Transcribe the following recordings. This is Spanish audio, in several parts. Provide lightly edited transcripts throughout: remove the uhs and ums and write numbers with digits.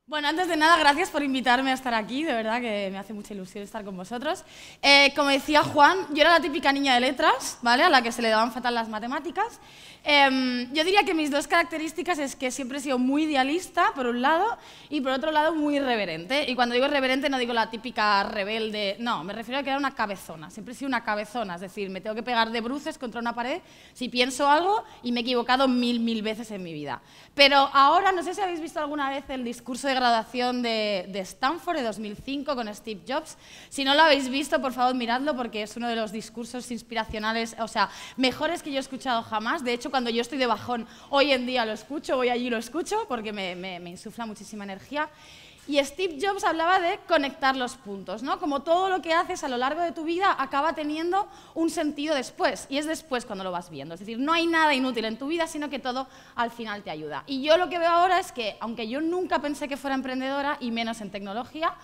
Bueno, antes de nada, gracias por invitarme a estar aquí, de verdad que me hace mucha ilusión estar con vosotros. Como decía Juan, yo era la típica niña de letras, ¿vale? A la que se le daban fatal las matemáticas. Yo diría que mis dos características es que siempre he sido muy idealista, por un lado, y por otro lado muy irreverente. Y cuando digo irreverente no digo la típica rebelde, no, me refiero a que era una cabezona, siempre he sido una cabezona, es decir, me tengo que pegar de bruces contra una pared si pienso algo y me he equivocado mil veces en mi vida. Pero ahora, no sé si habéis visto alguna vez el discurso de graduación de Stanford de 2005 con Steve Jobs. Si no lo habéis visto, por favor, miradlo porque es uno de los discursos inspiracionales, o sea, mejores que yo he escuchado jamás. De hecho, cuando yo estoy de bajón, hoy en día lo escucho, voy allí y lo escucho porque me insufla muchísima energía. Y Steve Jobs hablaba de conectar los puntos, ¿no? Como todo lo que haces a lo largo de tu vida acaba teniendo un sentido después, y es después cuando lo vas viendo. Es decir, no hay nada inútil en tu vida, sino que todo al final te ayuda. Y yo lo que veo ahora es que, aunque yo nunca pensé que fuera emprendedora, y menos en tecnología,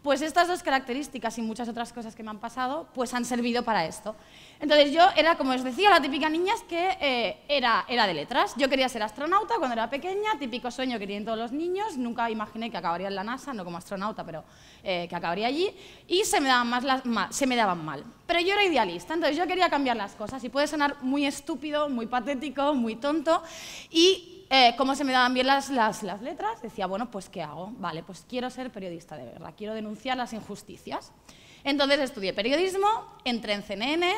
pues estas dos características y muchas otras cosas que me han pasado, pues han servido para esto. Entonces yo era, como os decía, la típica niña que era de letras. Yo quería ser astronauta cuando era pequeña, típico sueño que tienen todos los niños. Nunca imaginé que acabaría en la NASA, no como astronauta, pero que acabaría allí. Y se me daban mal. Pero yo era idealista, entonces yo quería cambiar las cosas. Y puede sonar muy estúpido, muy patético, muy tonto. Y como se me daban bien las letras, decía, bueno, pues ¿qué hago? Vale, pues quiero ser periodista de verdad, quiero denunciar las injusticias. Entonces estudié periodismo, entré en CNN,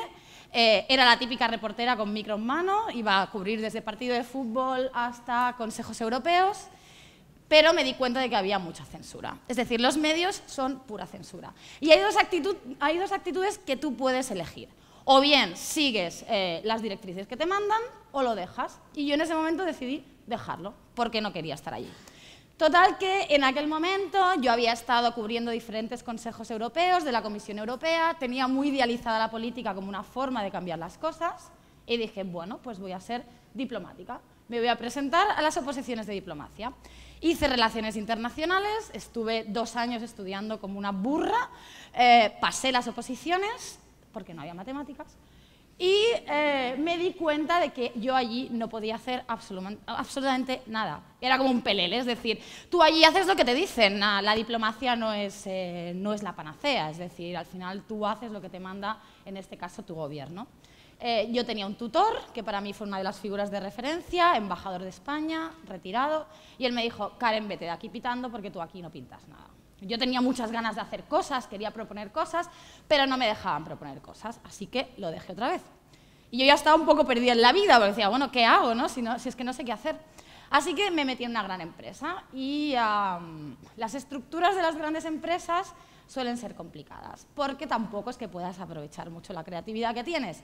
era la típica reportera con micro en mano, iba a cubrir desde partido de fútbol hasta consejos europeos, pero me di cuenta de que había mucha censura. Es decir, los medios son pura censura. Y hay dos actitudes que tú puedes elegir. O bien sigues las directrices que te mandan o lo dejas. Y yo en ese momento decidí dejarlo, porque no quería estar allí. Total que en aquel momento yo había estado cubriendo diferentes consejos europeos de la Comisión Europea, tenía muy idealizada la política como una forma de cambiar las cosas y dije, bueno, pues voy a ser diplomática, me voy a presentar a las oposiciones de diplomacia. Hice relaciones internacionales, estuve 2 años estudiando como una burra, pasé las oposiciones, porque no había matemáticas, y me di cuenta de que yo allí no podía hacer absolutamente nada. Era como un pelele, es decir, tú allí haces lo que te dicen, la diplomacia no es la panacea, es decir, al final tú haces lo que te manda, en este caso, tu gobierno. Yo tenía un tutor, que para mí fue una de las figuras de referencia, embajador de España, retirado, y él me dijo, Karen, vete de aquí pitando porque tú aquí no pintas nada. Yo tenía muchas ganas de hacer cosas, quería proponer cosas, pero no me dejaban proponer cosas, así que lo dejé otra vez. Y yo ya estaba un poco perdida en la vida, porque decía, bueno, ¿qué hago, no? Si es que no sé qué hacer. Así que me metí en una gran empresa y las estructuras de las grandes empresas suelen ser complicadas, porque tampoco es que puedas aprovechar mucho la creatividad que tienes.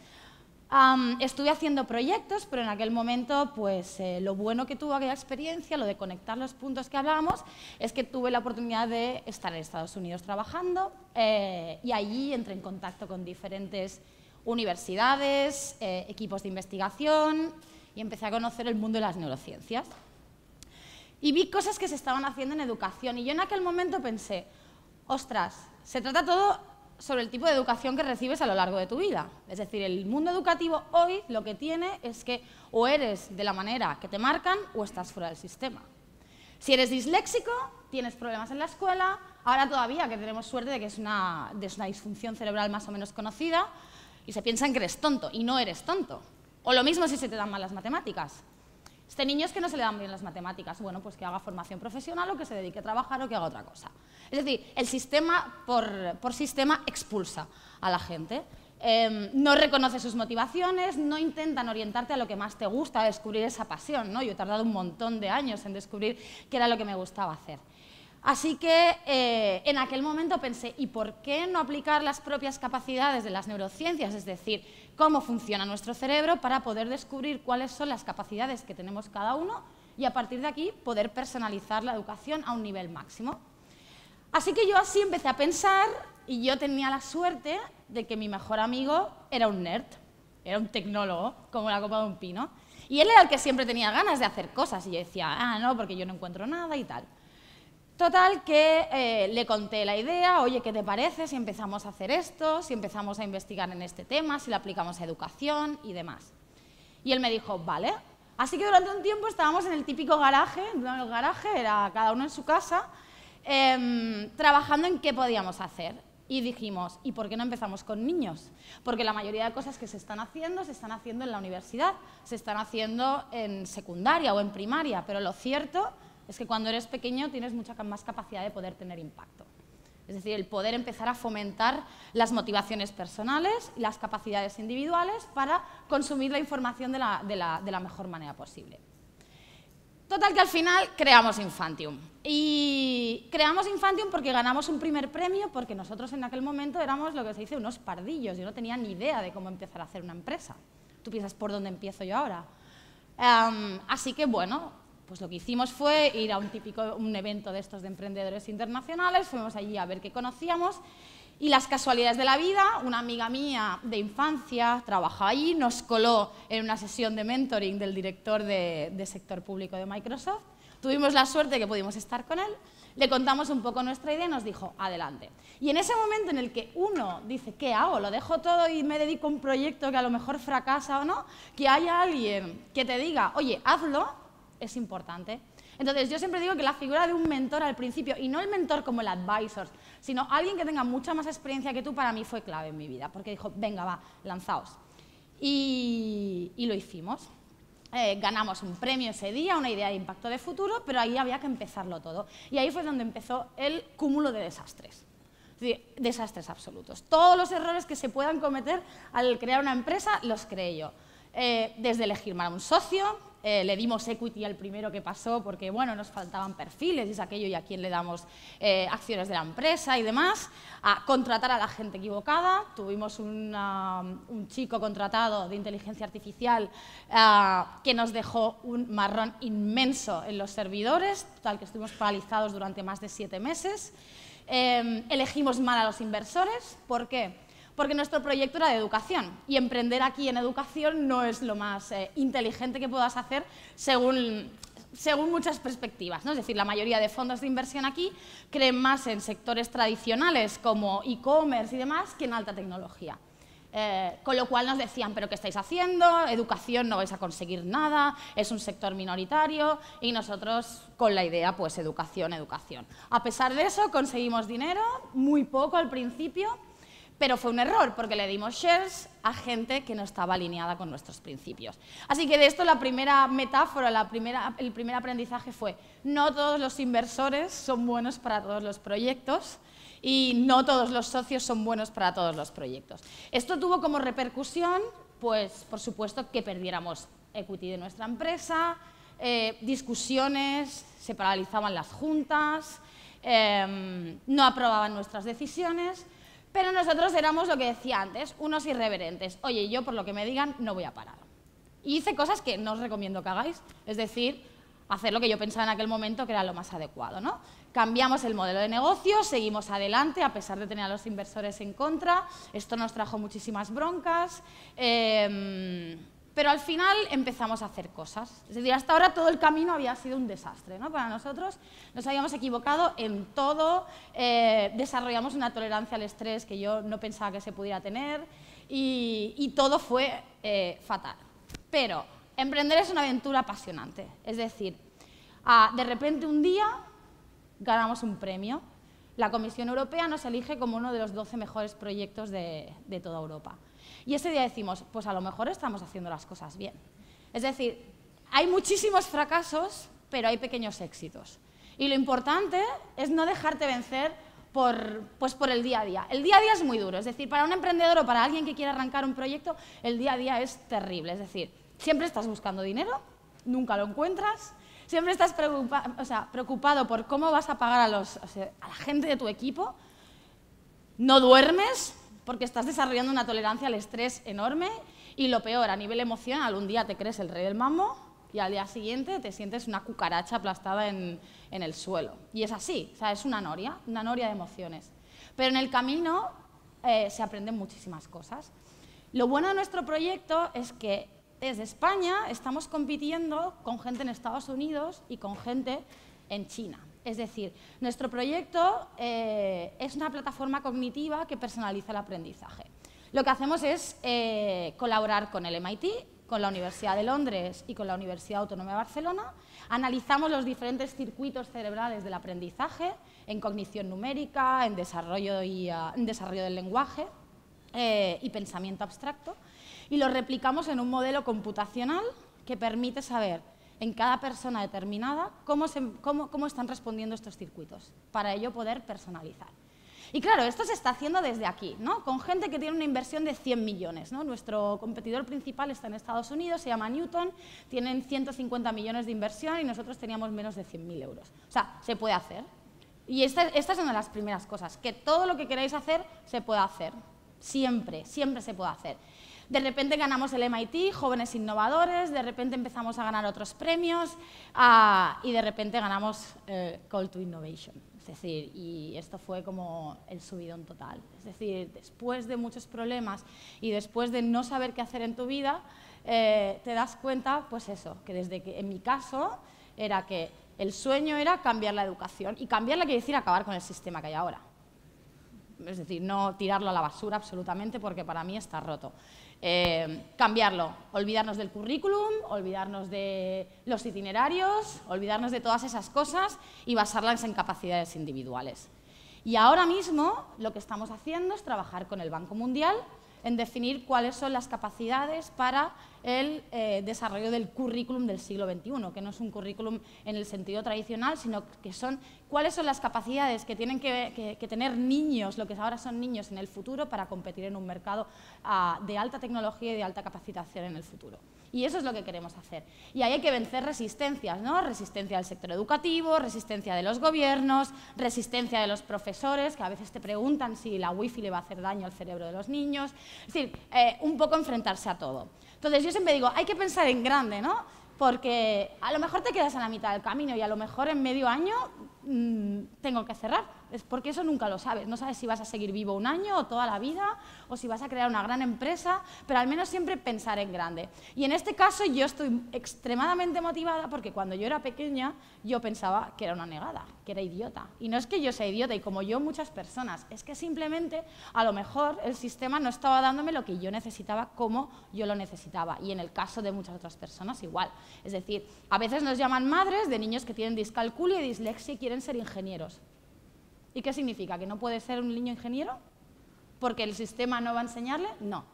Estuve haciendo proyectos, pero en aquel momento, pues lo bueno que tuvo aquella experiencia, lo de conectar los puntos que hablábamos, es que tuve la oportunidad de estar en Estados Unidos trabajando y allí entré en contacto con diferentes universidades, equipos de investigación y empecé a conocer el mundo de las neurociencias. Y vi cosas que se estaban haciendo en educación y yo en aquel momento pensé, ostras, se trata todo sobre el tipo de educación que recibes a lo largo de tu vida. Es decir, el mundo educativo hoy lo que tiene es que o eres de la manera que te marcan o estás fuera del sistema. Si eres disléxico, tienes problemas en la escuela, ahora todavía que tenemos suerte de que es una disfunción cerebral más o menos conocida y se piensan que eres tonto y no eres tonto. O lo mismo si se te dan mal las matemáticas. Este niño es que no se le dan bien las matemáticas, bueno, pues que haga formación profesional o que se dedique a trabajar o que haga otra cosa. Es decir, el sistema por sistema expulsa a la gente, no reconoce sus motivaciones, no intentan orientarte a lo que más te gusta, a descubrir esa pasión, ¿no? Yo he tardado un montón de años en descubrir qué era lo que me gustaba hacer. Así que en aquel momento pensé, ¿y por qué no aplicar las propias capacidades de las neurociencias? Es decir, cómo funciona nuestro cerebro para poder descubrir cuáles son las capacidades que tenemos cada uno y a partir de aquí poder personalizar la educación a un nivel máximo. Así que yo así empecé a pensar y yo tenía la suerte de que mi mejor amigo era un nerd, era un tecnólogo, como la copa de un pino, y él era el que siempre tenía ganas de hacer cosas y yo decía, no, porque yo no encuentro nada y tal. Total que le conté la idea, oye, ¿qué te parece si empezamos a hacer esto, si empezamos a investigar en este tema, si lo aplicamos a educación y demás? Y él me dijo, vale. Así que durante un tiempo estábamos en el típico garaje, el garaje era cada uno en su casa, trabajando en qué podíamos hacer. Y dijimos, ¿y por qué no empezamos con niños? Porque la mayoría de cosas que se están haciendo en la universidad, se están haciendo en secundaria o en primaria, pero lo cierto es que cuando eres pequeño tienes mucha más capacidad de poder tener impacto. Es decir, el poder empezar a fomentar las motivaciones personales y las capacidades individuales para consumir la información de la mejor manera posible. Total que al final creamos Infantium. Y creamos Infantium porque ganamos un primer premio, porque nosotros en aquel momento éramos lo que se dice unos pardillos. Yo no tenía ni idea de cómo empezar a hacer una empresa. Tú piensas, ¿por dónde empiezo yo ahora? Así que bueno, pues lo que hicimos fue ir a un evento de estos de emprendedores internacionales, fuimos allí a ver qué conocíamos. Y las casualidades de la vida, una amiga mía de infancia trabajaba allí, nos coló en una sesión de mentoring del director de sector público de Microsoft. Tuvimos la suerte que pudimos estar con él, le contamos un poco nuestra idea y nos dijo, adelante. Y en ese momento en el que uno dice, ¿qué hago? ¿Lo dejo todo y me dedico a un proyecto que a lo mejor fracasa o no? Que haya alguien que te diga, oye, hazlo, es importante. Entonces, yo siempre digo que la figura de un mentor al principio, y no el mentor como el advisor, sino alguien que tenga mucha más experiencia que tú, para mí fue clave en mi vida, porque dijo, venga, va, lanzaos. Y lo hicimos. Ganamos un premio ese día, una idea de impacto de futuro, pero ahí había que empezarlo todo. Y ahí fue donde empezó el cúmulo de desastres. Es decir, desastres absolutos. Todos los errores que se puedan cometer al crear una empresa los creé yo. Desde elegir mal a un socio, le dimos equity al primero que pasó porque bueno, nos faltaban perfiles y es aquello y a quién le damos acciones de la empresa y demás, a contratar a la gente equivocada. Tuvimos un chico contratado de inteligencia artificial que nos dejó un marrón inmenso en los servidores, tal que estuvimos paralizados durante más de 7 meses. Elegimos mal a los inversores. ¿Por qué? Porque nuestro proyecto era de educación y emprender aquí en educación no es lo más inteligente que puedas hacer según muchas perspectivas, ¿no? Es decir, la mayoría de fondos de inversión aquí creen más en sectores tradicionales como e-commerce y demás que en alta tecnología. Con lo cual nos decían, ¿pero qué estáis haciendo? Educación no vais a conseguir nada, es un sector minoritario y nosotros con la idea, pues educación, educación. A pesar de eso conseguimos dinero, muy poco al principio, pero fue un error porque le dimos shares a gente que no estaba alineada con nuestros principios. Así que de esto la primera metáfora, el primer aprendizaje fue no todos los inversores son buenos para todos los proyectos y no todos los socios son buenos para todos los proyectos. Esto tuvo como repercusión, pues por supuesto, que perdiéramos equity de nuestra empresa, discusiones, se paralizaban las juntas, no aprobaban nuestras decisiones. Pero nosotros éramos, lo que decía antes, unos irreverentes. Oye, yo por lo que me digan no voy a parar. Y hice cosas que no os recomiendo que hagáis, es decir, hacer lo que yo pensaba en aquel momento que era lo más adecuado, ¿no? Cambiamos el modelo de negocio, seguimos adelante a pesar de tener a los inversores en contra. Esto nos trajo muchísimas broncas. Pero al final empezamos a hacer cosas. Es decir, hasta ahora todo el camino había sido un desastre, ¿no? Para nosotros nos habíamos equivocado en todo, desarrollamos una tolerancia al estrés que yo no pensaba que se pudiera tener y todo fue fatal. Pero emprender es una aventura apasionante. Es decir, de repente un día ganamos un premio. La Comisión Europea nos elige como uno de los 12 mejores proyectos de toda Europa. Y ese día decimos, pues a lo mejor estamos haciendo las cosas bien. Es decir, hay muchísimos fracasos, pero hay pequeños éxitos. Y lo importante es no dejarte vencer por el día a día. El día a día es muy duro, es decir, para un emprendedor o para alguien que quiera arrancar un proyecto, el día a día es terrible. Es decir, siempre estás buscando dinero, nunca lo encuentras, siempre estás preocupado por cómo vas a pagar a la gente de tu equipo, no duermes, porque estás desarrollando una tolerancia al estrés enorme y lo peor, a nivel emocional, un día te crees el rey del mambo y al día siguiente te sientes una cucaracha aplastada en el suelo. Y es así, o sea, es una noria de emociones. Pero en el camino se aprenden muchísimas cosas. Lo bueno de nuestro proyecto es que desde España estamos compitiendo con gente en Estados Unidos y con gente en China. Es decir, nuestro proyecto es una plataforma cognitiva que personaliza el aprendizaje. Lo que hacemos es colaborar con el MIT, con la Universidad de Londres y con la Universidad Autónoma de Barcelona. Analizamos los diferentes circuitos cerebrales del aprendizaje en cognición numérica, en desarrollo del lenguaje y pensamiento abstracto, y lo replicamos en un modelo computacional que permite saber en cada persona determinada cómo están respondiendo estos circuitos, para ello poder personalizar. Y claro, esto se está haciendo desde aquí, ¿no? Con gente que tiene una inversión de 100 millones. ¿no? Nuestro competidor principal está en Estados Unidos, se llama Newton, tienen 150 millones de inversión y nosotros teníamos menos de 100.000 euros. O sea, se puede hacer. Y esta es una de las primeras cosas, que todo lo que queráis hacer se puede hacer. Siempre, siempre se puede hacer. De repente ganamos el MIT, Jóvenes Innovadores, de repente empezamos a ganar otros premios y de repente ganamos Call to Innovation. Es decir, y esto fue como el subidón total. Es decir, después de muchos problemas y después de no saber qué hacer en tu vida, te das cuenta, pues eso, que desde que en mi caso era que el sueño era cambiar la educación. Y cambiarla quiere decir acabar con el sistema que hay ahora. Es decir, no tirarlo a la basura absolutamente porque para mí está roto. Cambiarlo, olvidarnos del currículum, olvidarnos de los itinerarios, olvidarnos de todas esas cosas y basarlas en capacidades individuales. Y ahora mismo lo que estamos haciendo es trabajar con el Banco Mundial en definir cuáles son las capacidades para el desarrollo del currículum del siglo XXI, que no es un currículum en el sentido tradicional, sino que son cuáles son las capacidades que tienen que tener niños, lo que ahora son niños en el futuro, para competir en un mercado de alta tecnología y de alta capacitación en el futuro. Y eso es lo que queremos hacer. Y ahí hay que vencer resistencias, ¿no? Resistencia del sector educativo, resistencia de los gobiernos, resistencia de los profesores, que a veces te preguntan si la wifi le va a hacer daño al cerebro de los niños. Es decir, un poco enfrentarse a todo. Entonces, yo siempre digo, hay que pensar en grande, ¿no? Porque a lo mejor te quedas a la mitad del camino y a lo mejor en medio año tengo que cerrar. Es porque eso nunca lo sabes. No sabes si vas a seguir vivo un año o toda la vida o si vas a crear una gran empresa, pero al menos siempre pensar en grande. Y en este caso yo estoy extremadamente motivada porque cuando yo era pequeña yo pensaba que era una negada, que era idiota. Y no es que yo sea idiota y como yo muchas personas, es que simplemente a lo mejor el sistema no estaba dándome lo que yo necesitaba como yo lo necesitaba. Y en el caso de muchas otras personas igual. Es decir, a veces nos llaman madres de niños que tienen discalculia y dislexia y quieren ser ingenieros. ¿Y qué significa? ¿Que no puede ser un niño ingeniero? ¿Porque el sistema no va a enseñarle? No.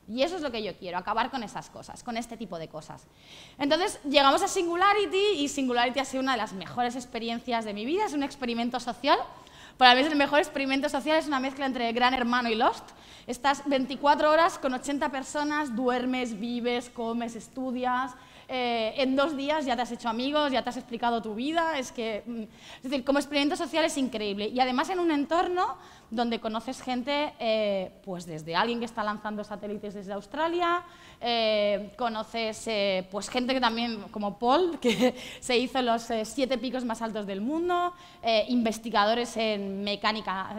Y eso es lo que yo quiero, acabar con esas cosas, con este tipo de cosas. Entonces, llegamos a Singularity y Singularity ha sido una de las mejores experiencias de mi vida. Es un experimento social. Para mí el mejor experimento social es una mezcla entre Gran Hermano y Lost. Estás 24 horas con 80 personas, duermes, vives, comes, estudias. En 2 días ya te has hecho amigos, ya te has explicado tu vida, es decir, como experimento social es increíble y además en un entorno donde conoces gente, pues desde alguien que está lanzando satélites desde Australia, conoces pues gente que también, como Paul, que se hizo los 7 picos más altos del mundo, investigadores en mecánica,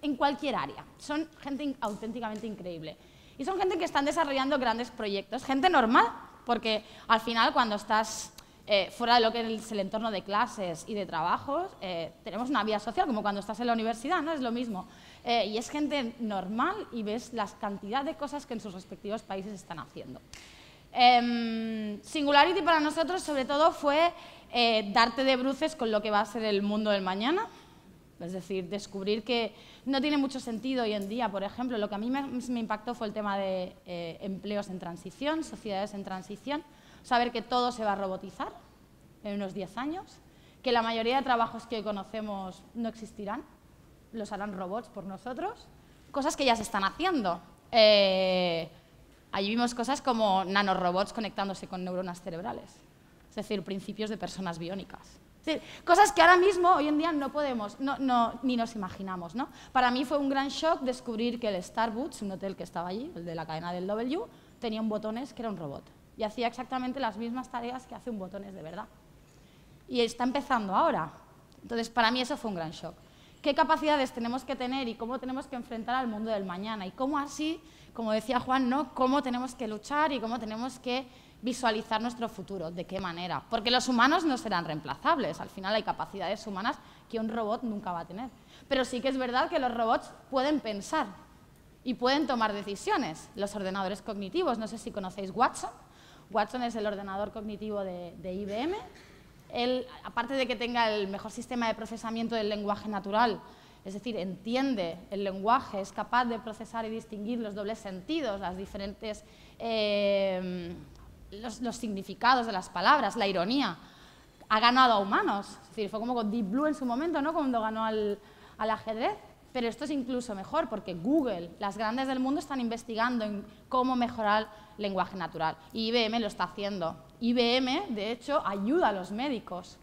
en cualquier área, son gente auténticamente increíble y son gente que están desarrollando grandes proyectos, gente normal. Porque al final, cuando estás fuera de lo que es el entorno de clases y de trabajos, tenemos una vida social, como cuando estás en la universidad, ¿no? Es lo mismo. Y es gente normal y ves la cantidad de cosas que en sus respectivos países están haciendo. Singularity para nosotros, sobre todo, fue darte de bruces con lo que va a ser el mundo del mañana. Es decir, descubrir que no tiene mucho sentido hoy en día. Por ejemplo, lo que a mí me impactó fue el tema de empleos en transición, sociedades en transición, saber que todo se va a robotizar en unos 10 años, que la mayoría de trabajos que hoy conocemos no existirán, los harán robots por nosotros, cosas que ya se están haciendo. Allí vimos cosas como nanorobots conectándose con neuronas cerebrales, es decir, principios de personas biónicas. Sí, cosas que ahora mismo, hoy en día, no podemos, ni nos imaginamos, ¿no? Para mí fue un gran shock descubrir que el Starbucks, un hotel que estaba allí, el de la cadena del W, tenía un botones que era un robot. Y hacía exactamente las mismas tareas que hace un botones de verdad. Y está empezando ahora. Entonces, para mí eso fue un gran shock. ¿Qué capacidades tenemos que tener y cómo tenemos que enfrentar al mundo del mañana? Y cómo así, como decía Juan, ¿no? Cómo tenemos que luchar y cómo tenemos que visualizar nuestro futuro, ¿de qué manera? Porque los humanos no serán reemplazables, al final hay capacidades humanas que un robot nunca va a tener. Pero sí que es verdad que los robots pueden pensar y pueden tomar decisiones. Los ordenadores cognitivos, no sé si conocéis Watson. Watson es el ordenador cognitivo de IBM. Él, aparte de que tenga el mejor sistema de procesamiento del lenguaje natural, es decir, entiende el lenguaje, es capaz de procesar y distinguir los dobles sentidos, las diferentes, los significados de las palabras, la ironía, ha ganado a humanos. Es decir, fue como con Deep Blue en su momento, ¿no? Cuando ganó al ajedrez. Pero esto es incluso mejor porque Google, las grandes del mundo, están investigando en cómo mejorar el lenguaje natural. Y IBM lo está haciendo. IBM, de hecho, ayuda a los médicos.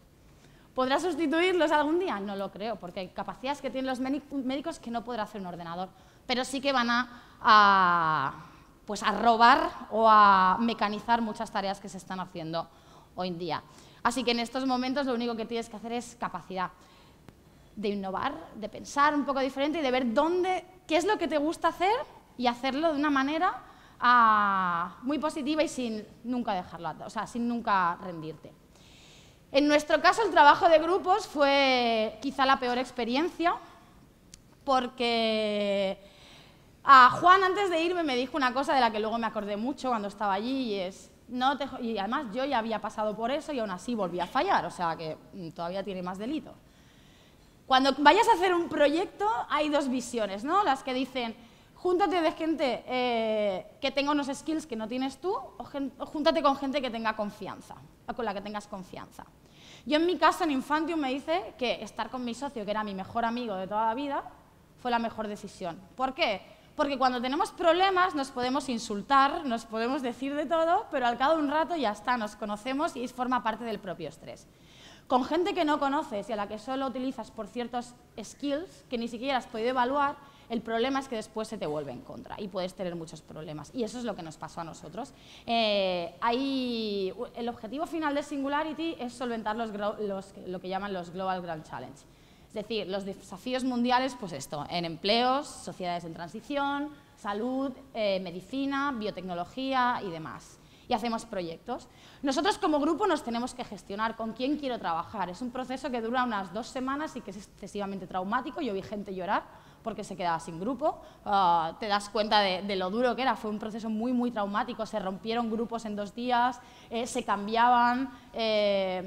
¿Podrá sustituirlos algún día? No lo creo, porque hay capacidades que tienen los médicos que no podrá hacer un ordenador. Pero sí que van a robar o a mecanizar muchas tareas que se están haciendo hoy en día. Así que en estos momentos lo único que tienes que hacer es capacidad de innovar, de pensar un poco diferente y de ver qué es lo que te gusta hacer y hacerlo de una manera muy positiva y sin nunca dejarlo, o sea, sin nunca rendirte. En nuestro caso, el trabajo de grupos fue quizá la peor experiencia, porque Juan, antes de irme, me dijo una cosa de la que luego me acordé mucho cuando estaba allí, y además yo ya había pasado por eso y aún así volví a fallar, o sea que todavía tiene más delito. Cuando vayas a hacer un proyecto hay dos visiones, ¿no? Las que dicen, júntate de gente que tenga unos skills que no tienes tú, o júntate con gente que tenga confianza, o con la que tengas confianza. Yo en mi caso en Infantium me dice que estar con mi socio, que era mi mejor amigo de toda la vida, fue la mejor decisión. ¿Por qué? Porque cuando tenemos problemas nos podemos insultar, nos podemos decir de todo, pero al cabo de un rato ya está, nos conocemos y forma parte del propio estrés. Con gente que no conoces y a la que solo utilizas por ciertos skills que ni siquiera has podido evaluar, el problema es que después se te vuelve en contra y puedes tener muchos problemas. Y eso es lo que nos pasó a nosotros. El objetivo final de Singularity es solventar lo que llaman los Global Grand Challenge. Es decir, los desafíos mundiales, pues esto, en empleos, sociedades en transición, salud, medicina, biotecnología y demás. Y hacemos proyectos. Nosotros como grupo nos tenemos que gestionar con quién quiero trabajar. Es un proceso que dura unas 2 semanas y que es excesivamente traumático. Yo vi gente llorar porque se quedaba sin grupo. Te das cuenta de lo duro que era. Fue un proceso muy, muy traumático. Se rompieron grupos en 2 días, se cambiaban,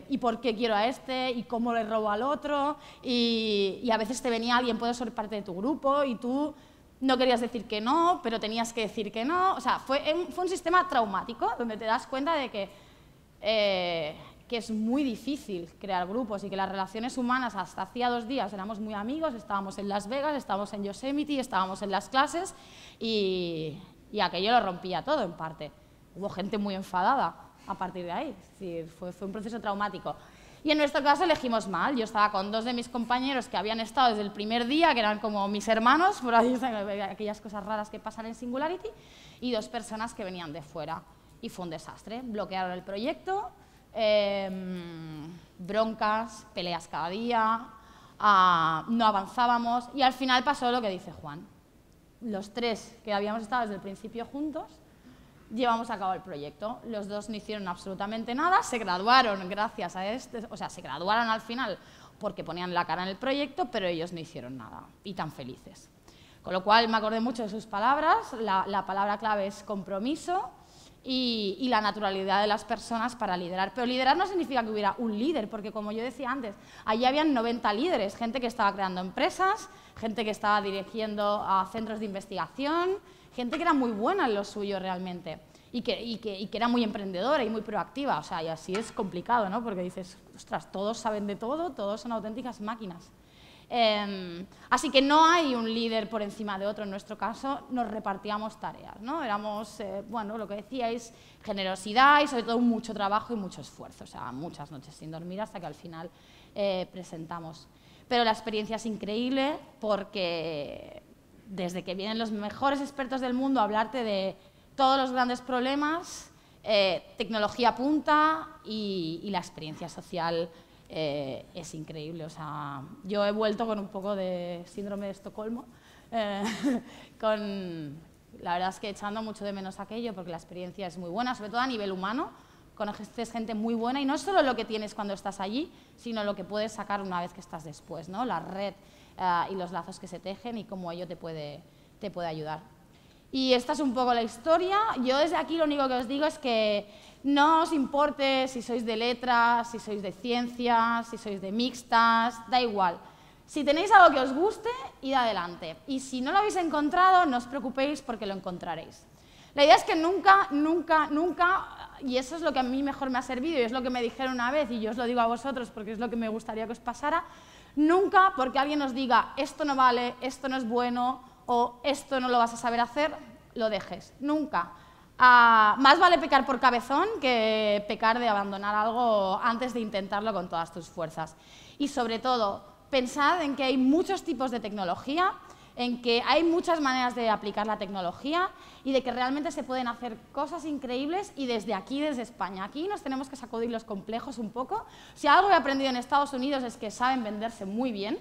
y por qué quiero a este, y cómo le robo al otro. Y a veces te venía alguien, puede ser parte de tu grupo, y tú no querías decir que no, pero tenías que decir que no. O sea, fue un sistema traumático donde te das cuenta de que es muy difícil crear grupos y que las relaciones humanas hasta hacía 2 días éramos muy amigos, estábamos en Las Vegas, estábamos en Yosemite, estábamos en las clases y aquello lo rompía todo en parte. Hubo gente muy enfadada a partir de ahí, es decir, fue un proceso traumático. Y en nuestro caso elegimos mal. Yo estaba con 2 de mis compañeros que habían estado desde el primer día, que eran como mis hermanos, por ahí aquellas cosas raras que pasan en Singularity, y 2 personas que venían de fuera. Y fue un desastre. Bloquearon el proyecto, broncas, peleas cada día, no avanzábamos, y al final pasó lo que dice Juan. Los 3 que habíamos estado desde el principio juntos, llevamos a cabo el proyecto. Los 2 no hicieron absolutamente nada, se graduaron gracias a o sea, se graduaron al final porque ponían la cara en el proyecto, pero ellos no hicieron nada, y tan felices. Con lo cual me acordé mucho de sus palabras. La palabra clave es compromiso y la naturalidad de las personas para liderar. Pero liderar no significa que hubiera un líder, porque como yo decía antes, allí habían 90 líderes, gente que estaba creando empresas, gente que estaba dirigiendo a centros de investigación, gente que era muy buena en lo suyo realmente y que era muy emprendedora y muy proactiva. O sea, y así es complicado, ¿no? Porque dices, ostras, todos saben de todo, todos son auténticas máquinas. Así que no hay un líder por encima de otro. En nuestro caso nos repartíamos tareas, ¿no? Éramos, bueno, lo que decíais, generosidad y sobre todo mucho trabajo y mucho esfuerzo. O sea, muchas noches sin dormir hasta que al final presentamos. Pero la experiencia es increíble porque desde que vienen los mejores expertos del mundo a hablarte de todos los grandes problemas, tecnología punta y la experiencia social es increíble. O sea, yo he vuelto con un poco de síndrome de Estocolmo, la verdad es que echando mucho de menos aquello porque la experiencia es muy buena, sobre todo a nivel humano. Conoces gente muy buena y no solo lo que tienes cuando estás allí, sino lo que puedes sacar una vez que estás después, ¿no? La red y los lazos que se tejen y cómo ello te puede ayudar. Y esta es un poco la historia. Yo desde aquí lo único que os digo es que no os importe si sois de letras, si sois de ciencias, si sois de mixtas, da igual. Si tenéis algo que os guste, id adelante. Y si no lo habéis encontrado, no os preocupéis porque lo encontraréis. La idea es que nunca, y eso es lo que a mí mejor me ha servido y es lo que me dijeron una vez y yo os lo digo a vosotros porque es lo que me gustaría que os pasara, nunca porque alguien os diga esto no vale, esto no es bueno o esto no lo vas a saber hacer, lo dejes. Nunca. Más vale pecar por cabezón que pecar de abandonar algo antes de intentarlo con todas tus fuerzas. Y sobre todo, pensad en que hay muchos tipos de tecnología, en que hay muchas maneras de aplicar la tecnología y de que realmente se pueden hacer cosas increíbles y desde aquí, desde España. Aquí nos tenemos que sacudir los complejos un poco. Si algo he aprendido en Estados Unidos es que saben venderse muy bien,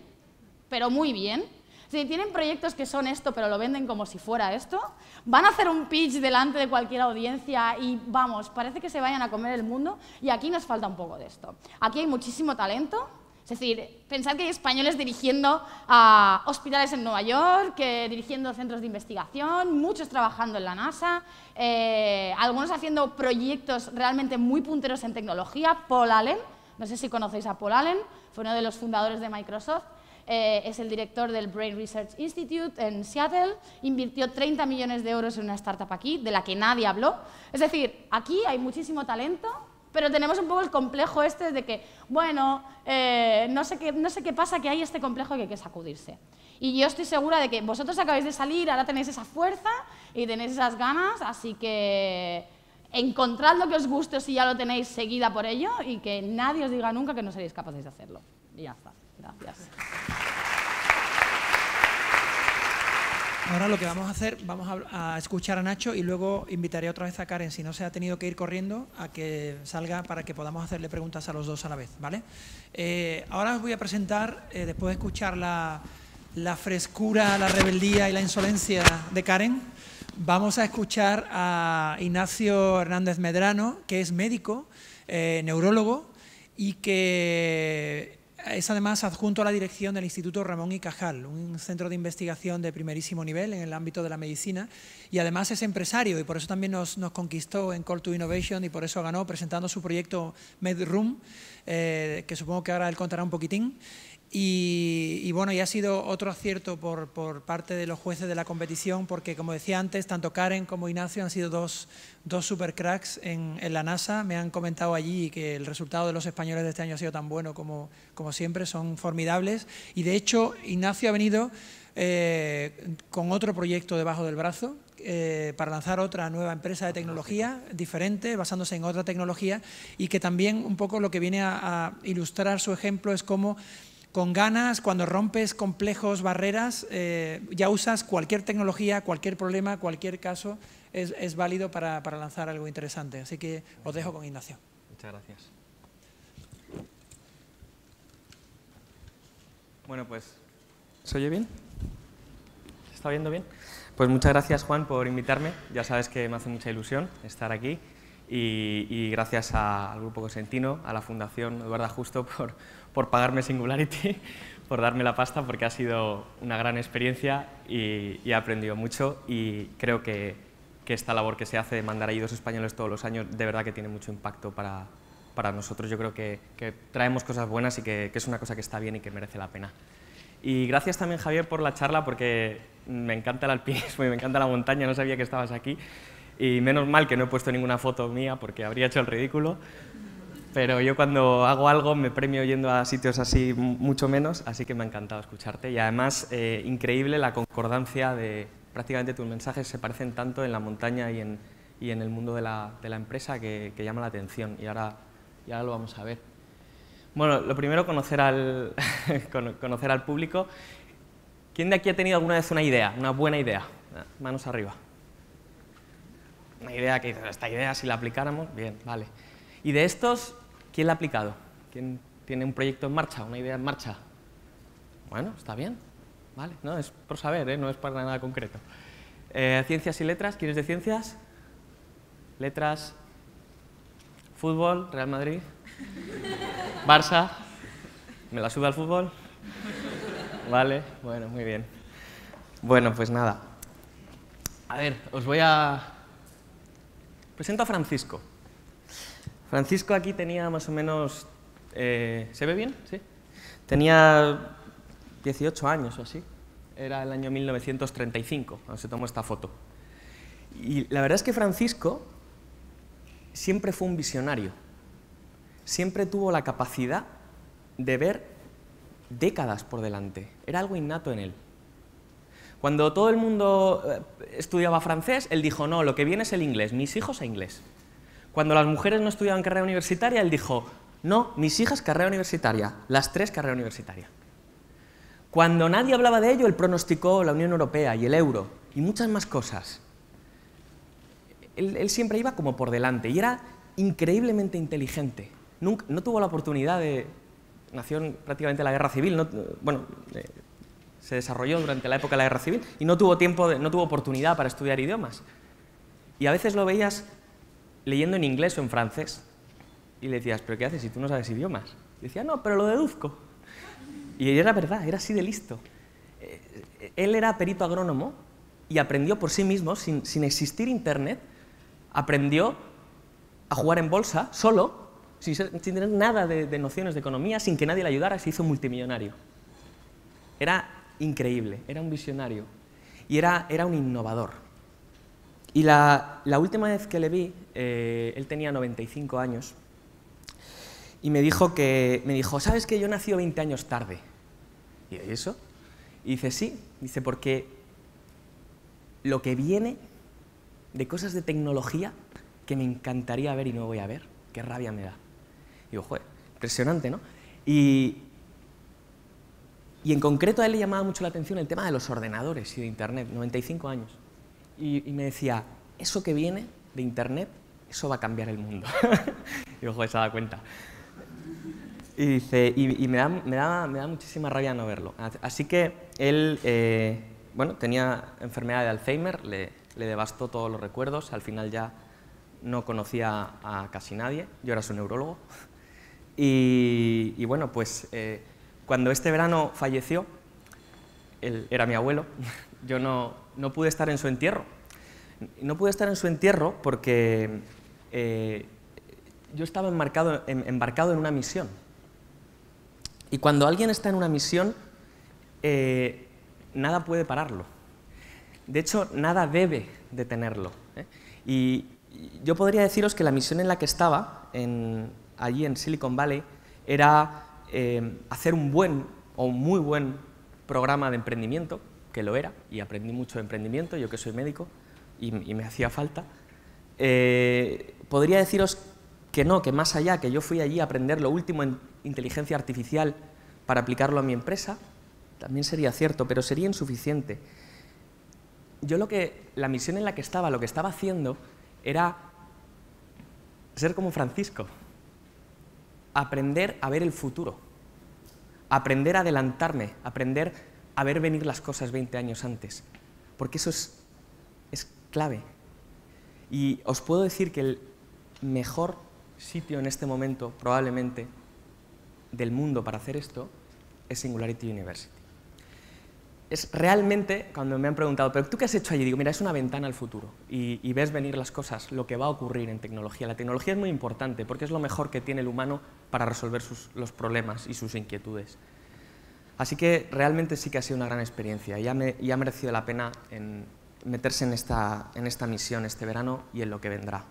pero muy bien. Si tienen proyectos que son esto, pero lo venden como si fuera esto, van a hacer un pitch delante de cualquier audiencia y, vamos, parece que se vayan a comer el mundo y aquí nos falta un poco de esto. Aquí hay muchísimo talento. Es decir, pensad que hay españoles dirigiendo a hospitales en Nueva York, dirigiendo centros de investigación, muchos trabajando en la NASA, algunos haciendo proyectos realmente muy punteros en tecnología. Paul Allen, no sé si conocéis a Paul Allen, fue uno de los fundadores de Microsoft, es el director del Brain Research Institute en Seattle, invirtió 30 millones de euros en una startup aquí, de la que nadie habló. Es decir, aquí hay muchísimo talento, pero tenemos un poco el complejo este de que, bueno, no sé qué pasa, que hay este complejo que hay que sacudirse. Y yo estoy segura de que vosotros acabáis de salir, ahora tenéis esa fuerza y tenéis esas ganas, así que encontrad lo que os guste si ya lo tenéis, seguida por ello y que nadie os diga nunca que no seréis capaces de hacerlo. Y ya está. Gracias. Ahora lo que vamos a hacer, vamos a escuchar a Nacho y luego invitaré otra vez a Karen, si no se ha tenido que ir corriendo, a que salga para que podamos hacerle preguntas a los dos a la vez, ¿vale? Ahora os voy a presentar, después de escuchar la frescura, la rebeldía y la insolencia de Karen, vamos a escuchar a Ignacio Hernández Medrano, que es médico, neurólogo y que es además adjunto a la dirección del Instituto Ramón y Cajal, un centro de investigación de primerísimo nivel en el ámbito de la medicina, y además es empresario y por eso también nos conquistó en Call to Innovation y por eso ganó presentando su proyecto MedRoom, que supongo que ahora él contará un poquitín. Y bueno, y ha sido otro acierto por parte de los jueces de la competición porque, como decía antes, tanto Karen como Ignacio han sido dos supercracks en la NASA. Me han comentado allí que el resultado de los españoles de este año ha sido tan bueno como siempre, son formidables. Y de hecho, Ignacio ha venido con otro proyecto debajo del brazo para lanzar otra nueva empresa de tecnología diferente, basándose en otra tecnología y que también un poco lo que viene a ilustrar su ejemplo es cómo con ganas, cuando rompes complejos, barreras, ya usas cualquier tecnología, cualquier problema, cualquier caso, es válido para lanzar algo interesante. Así que os dejo con Ignacio. Muchas gracias. Bueno, pues, ¿se oye bien? ¿Se está oyendo bien? Pues muchas gracias, Juan, por invitarme. Ya sabes que me hace mucha ilusión estar aquí. Y gracias al Grupo Cosentino, a la Fundación Eduarda Justo por pagarme Singularity, por darme la pasta, porque ha sido una gran experiencia y he aprendido mucho y creo que esta labor que se hace de mandar allí 2 españoles todos los años de verdad que tiene mucho impacto para nosotros. Yo creo que traemos cosas buenas y que es una cosa que está bien y que merece la pena. Y gracias también, Javier, por la charla, porque me encanta el alpinismo y me encanta la montaña, no sabía que estabas aquí. Y menos mal que no he puesto ninguna foto mía porque habría hecho el ridículo, pero yo cuando hago algo me premio yendo a sitios así mucho menos, así que me ha encantado escucharte. Y además, increíble la concordancia de prácticamente tus mensajes se parecen tanto en la montaña y en el mundo de la empresa que llama la atención y ahora lo vamos a ver. Bueno, lo primero, conocer al público. ¿Quién de aquí ha tenido alguna vez una idea, una buena idea? Manos arriba. Una idea que esta idea si la aplicáramos, bien, vale. Y de estos, ¿quién la ha aplicado? ¿Quién tiene un proyecto en marcha, una idea en marcha? Bueno, está bien, vale, no, es por saber, no es para nada concreto. Ciencias y letras, ¿quién es de ciencias? Letras, fútbol, Real Madrid, Barça, ¿me la suda el fútbol? Vale, bueno, muy bien. Bueno, pues nada. A ver, os voy a... Presento a Francisco. Francisco aquí tenía más o menos... ¿Se ve bien? Sí. Tenía 18 años o así. Era el año 1935 cuando se tomó esta foto. Y la verdad es que Francisco siempre fue un visionario. Siempre tuvo la capacidad de ver décadas por delante. Era algo innato en él. Cuando todo el mundo estudiaba francés, él dijo, no, lo que viene es el inglés, mis hijos a inglés. Cuando las mujeres no estudiaban carrera universitaria, él dijo, no, mis hijas carrera universitaria, las 3 carrera universitaria. Cuando nadie hablaba de ello, él pronosticó la Unión Europea y el euro y muchas más cosas. Él siempre iba como por delante y era increíblemente inteligente. No tuvo la oportunidad de... Nació prácticamente en la Guerra Civil, se desarrolló durante la época de la Guerra Civil y no tuvo oportunidad para estudiar idiomas. Y a veces lo veías leyendo en inglés o en francés y le decías, ¿pero qué haces si tú no sabes idiomas? Y decía, no, pero lo deduzco. Y era verdad, era así de listo. Él era perito agrónomo y aprendió por sí mismo, sin existir internet, aprendió a jugar en bolsa solo, sin tener nada de nociones de economía, sin que nadie le ayudara, se hizo multimillonario. Era increíble, era un visionario y era un innovador. Y la última vez que le vi, él tenía 95 años, y me dijo, ¿sabes que yo nací 20 años tarde? ¿Y eso? Y dice, sí, dice, porque lo que viene de cosas de tecnología que me encantaría ver y no voy a ver, qué rabia me da. Y digo, joder, impresionante, ¿no? Y en concreto a él le llamaba mucho la atención el tema de los ordenadores y de Internet, 95 años. Y me decía, eso que viene de Internet, eso va a cambiar el mundo. Y digo, joder, se da cuenta. Y dice, y me da muchísima rabia no verlo. Así que él, tenía enfermedad de Alzheimer, le devastó todos los recuerdos, al final ya no conocía a casi nadie, yo era su neurólogo. Y bueno, pues cuando este verano falleció, él era mi abuelo, yo no pude estar en su entierro. No pude estar en su entierro porque yo estaba embarcado en una misión. Y cuando alguien está en una misión, nada puede pararlo. De hecho, nada debe detenerlo. Y yo podría deciros que la misión en la que estaba, allí en Silicon Valley, era hacer un buen o un muy buen programa de emprendimiento, que lo era, y aprendí mucho de emprendimiento, yo que soy médico, y me hacía falta. Podría deciros que no, que más allá, que yo fui allí a aprender lo último en inteligencia artificial para aplicarlo a mi empresa, también sería cierto, pero sería insuficiente. La misión en la que estaba, lo que estaba haciendo, era ser como Francisco, aprender a ver el futuro, aprender a adelantarme, aprender a ver venir las cosas 20 años antes, porque eso es clave. Y os puedo decir que el mejor sitio en este momento, probablemente, del mundo para hacer esto, es Singularity University. Es realmente, cuando me han preguntado, ¿pero tú qué has hecho allí? Digo, mira, es una ventana al futuro y ves venir las cosas, lo que va a ocurrir en tecnología. La tecnología es muy importante porque es lo mejor que tiene el humano para resolver los problemas y sus inquietudes. Así que realmente sí que ha sido una gran experiencia y ha merecido la pena meterse en esta misión este verano y en lo que vendrá.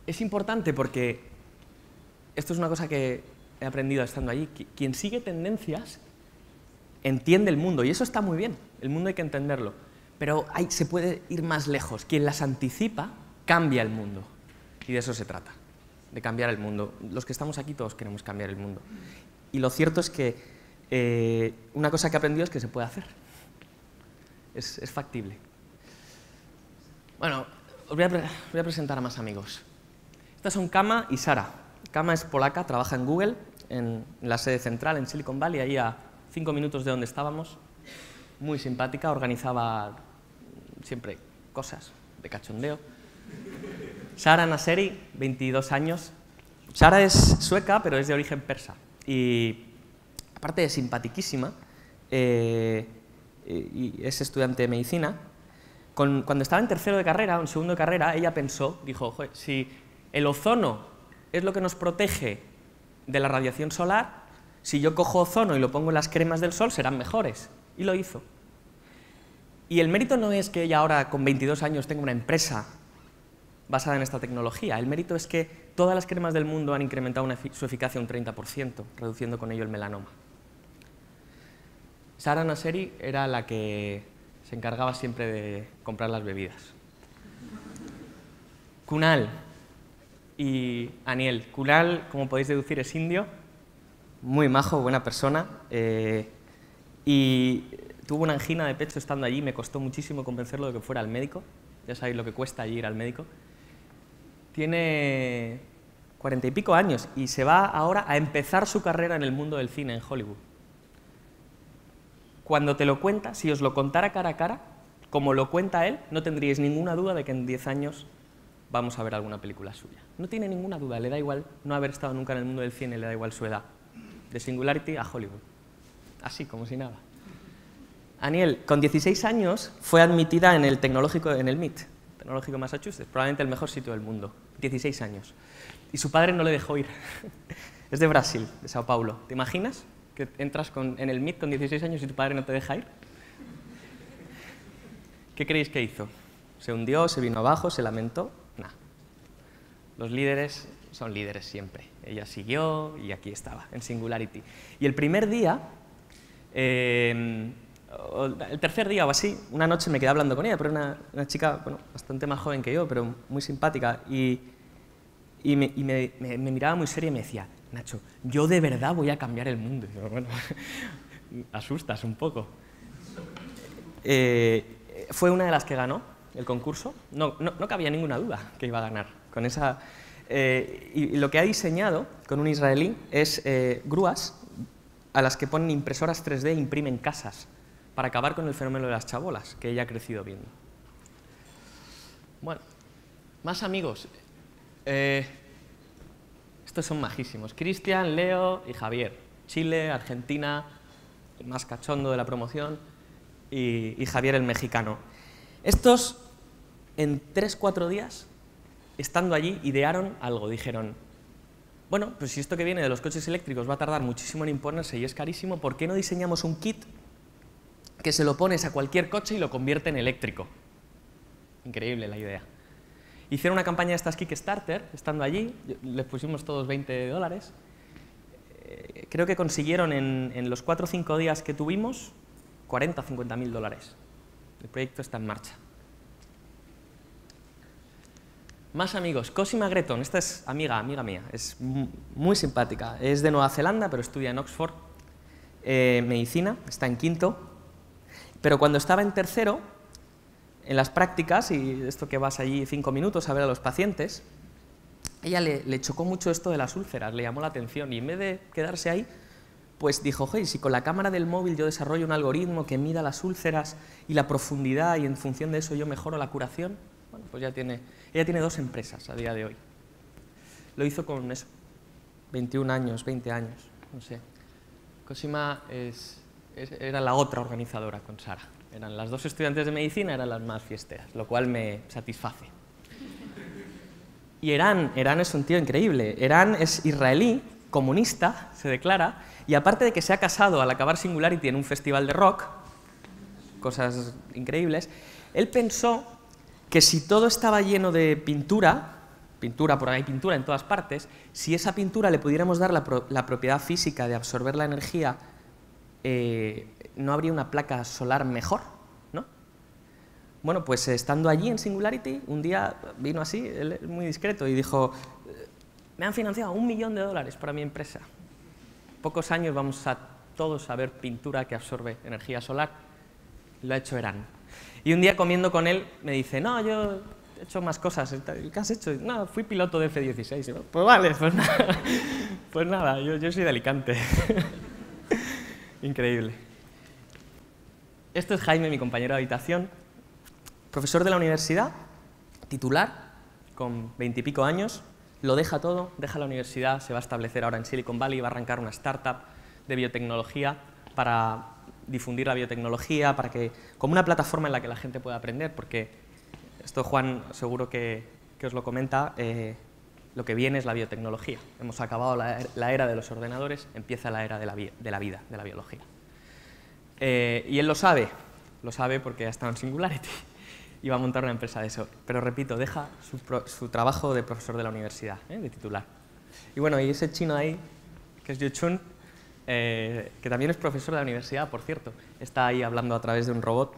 Es importante porque esto es una cosa que he aprendido estando allí. Quien sigue tendencias entiende el mundo y eso está muy bien, el mundo hay que entenderlo, pero se puede ir más lejos. Quien las anticipa cambia el mundo y de eso se trata, de cambiar el mundo. Los que estamos aquí todos queremos cambiar el mundo y lo cierto es que una cosa que he aprendido es que se puede hacer, es factible. Bueno, os voy a presentar a más amigos. Estas son Kama y Sara. Kama es polaca, trabaja en Google, en la sede central, en Silicon Valley, ahí a 5 minutos de donde estábamos. Muy simpática, organizaba siempre cosas de cachondeo. Sara Nasseri, 22 años. Sara es sueca, pero es de origen persa. Y aparte de simpatiquísima, y es estudiante de medicina. Cuando estaba en tercero de carrera, o en segundo de carrera, ella pensó, dijo, joder, si el ozono es lo que nos protege de la radiación solar, si yo cojo ozono y lo pongo en las cremas del sol, serán mejores. Y lo hizo. Y el mérito no es que ella ahora, con 22 años, tenga una empresa basada en esta tecnología. El mérito es que todas las cremas del mundo han incrementado su eficacia un 30%, reduciendo con ello el melanoma. Sara Nasseri era la que se encargaba siempre de comprar las bebidas. Kunal y Aniel. Kunal, como podéis deducir, es indio, muy majo, buena persona, y tuvo una angina de pecho estando allí. Me costó muchísimo convencerlo de que fuera al médico. Ya sabéis lo que cuesta allí ir al médico. Tiene 40 y pico años y se va ahora a empezar su carrera en el mundo del cine en Hollywood. Cuando te lo cuenta, si os lo contara cara a cara, como lo cuenta él, no tendríais ninguna duda de que en 10 años vamos a ver alguna película suya. No tiene ninguna duda, le da igual no haber estado nunca en el mundo del cine, le da igual su edad. De Singularity a Hollywood. Así, como si nada. Aniel, con 16 años, fue admitida en el tecnológico, en el MIT, Tecnológico de Massachusetts, probablemente el mejor sitio del mundo. 16 años. Y su padre no le dejó ir. Es de Brasil, de Sao Paulo. ¿Te imaginas que entras en el MIT con 16 años y tu padre no te deja ir? ¿Qué creéis que hizo? ¿Se hundió, se vino abajo, se lamentó? Nah. Los líderes son líderes siempre. Ella siguió y aquí estaba, en Singularity. Y el primer día, el tercer día o así, una noche me quedé hablando con ella, pero una chica, bueno, bastante más joven que yo, pero muy simpática, y me miraba muy seria y me decía, Nacho, yo de verdad voy a cambiar el mundo. Y yo, bueno, asustas un poco. Fue una de las que ganó el concurso. No cabía ninguna duda que iba a ganar. Con esa, y lo que ha diseñado con un israelí es grúas a las que ponen impresoras 3D e imprimen casas para acabar con el fenómeno de las chabolas, que ella ha crecido viendo. Bueno, más amigos. Estos son majísimos. Cristian, Leo y Javier. Chile, Argentina, el más cachondo de la promoción, y Javier el mexicano. Estos, en 3-4 días, estando allí, idearon algo. Dijeron, bueno, pues si esto que viene de los coches eléctricos va a tardar muchísimo en imponerse y es carísimo, ¿por qué no diseñamos un kit que se lo pones a cualquier coche y lo convierte en eléctrico? Increíble la idea. Hicieron una campaña de estas Kickstarter, estando allí, les pusimos todos $20. Creo que consiguieron en los 4 o 5 días que tuvimos, $40 o $50.000. El proyecto está en marcha. Más amigos. Cosima Gretton, esta es amiga mía, es muy simpática. Es de Nueva Zelanda, pero estudia en Oxford medicina, está en quinto. Pero cuando estaba en tercero, en las prácticas, y esto que vas allí 5 minutos a ver a los pacientes, ella le chocó mucho esto de las úlceras, le llamó la atención, y en vez de quedarse ahí, pues dijo, oye, si con la cámara del móvil yo desarrollo un algoritmo que mida las úlceras y la profundidad, y en función de eso yo mejoro la curación, bueno, pues ella tiene 2 empresas a día de hoy. Lo hizo con eso, 21 años, 20 años, no sé. Cosima era la otra organizadora con Sara. Eran las 2 estudiantes de medicina, eran las más fiesteras, lo cual me satisface. Y Eran es un tío increíble. Eran es israelí, comunista, se declara, y aparte de que se ha casado al acabar Singularity en un festival de rock, cosas increíbles, él pensó que si todo estaba lleno de pintura, por ahí pintura en todas partes, si esa pintura le pudiéramos dar la propiedad física de absorber la energía, ¿no habría una placa solar mejor? ¿No? Bueno, pues estando allí en Singularity, un día vino así, él es muy discreto, y dijo, me han financiado $1 millón para mi empresa. Pocos años vamos a todos a ver pintura que absorbe energía solar. Lo ha hecho Eran. Y un día comiendo con él me dice, no, yo he hecho más cosas. ¿Qué has hecho? No, fui piloto de F-16. Y yo, pues vale, pues nada, yo soy de Alicante. Increíble. Esto es Jaime, mi compañero de habitación, profesor de la universidad, titular, con 20 y pico años, lo deja todo, deja la universidad, se va a establecer ahora en Silicon Valley, va a arrancar una startup de biotecnología para difundir la biotecnología, como una plataforma en la que la gente pueda aprender, porque esto Juan seguro que os lo comenta, lo que viene es la biotecnología. Hemos acabado la era de los ordenadores, empieza la era de la vida, de la biología. Y él lo sabe porque ha estado en Singularity y va a montar una empresa de eso. Pero repito, deja su trabajo de profesor de la universidad, de titular. Y bueno, y ese chino ahí, que es Yu Chun, que también es profesor de la universidad, por cierto, está ahí hablando a través de un robot,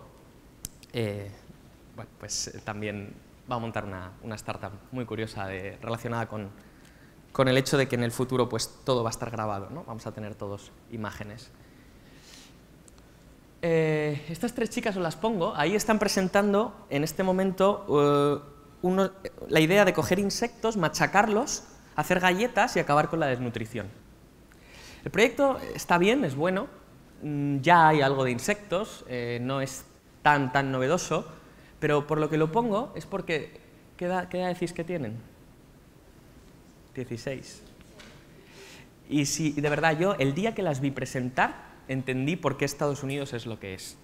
bueno, pues también va a montar una startup muy curiosa relacionada con el hecho de que en el futuro pues todo va a estar grabado, ¿no? Vamos a tener todos imágenes. Estas tres chicas os las pongo, ahí están presentando en este momento la idea de coger insectos, machacarlos, hacer galletas y acabar con la desnutrición. El proyecto está bien, es bueno, ya hay algo de insectos, no es tan novedoso, pero por lo que lo pongo es porque, ¿qué edad decís que tienen? 16. Y si de verdad yo, el día que las vi presentar, entendí por qué Estados Unidos es lo que es.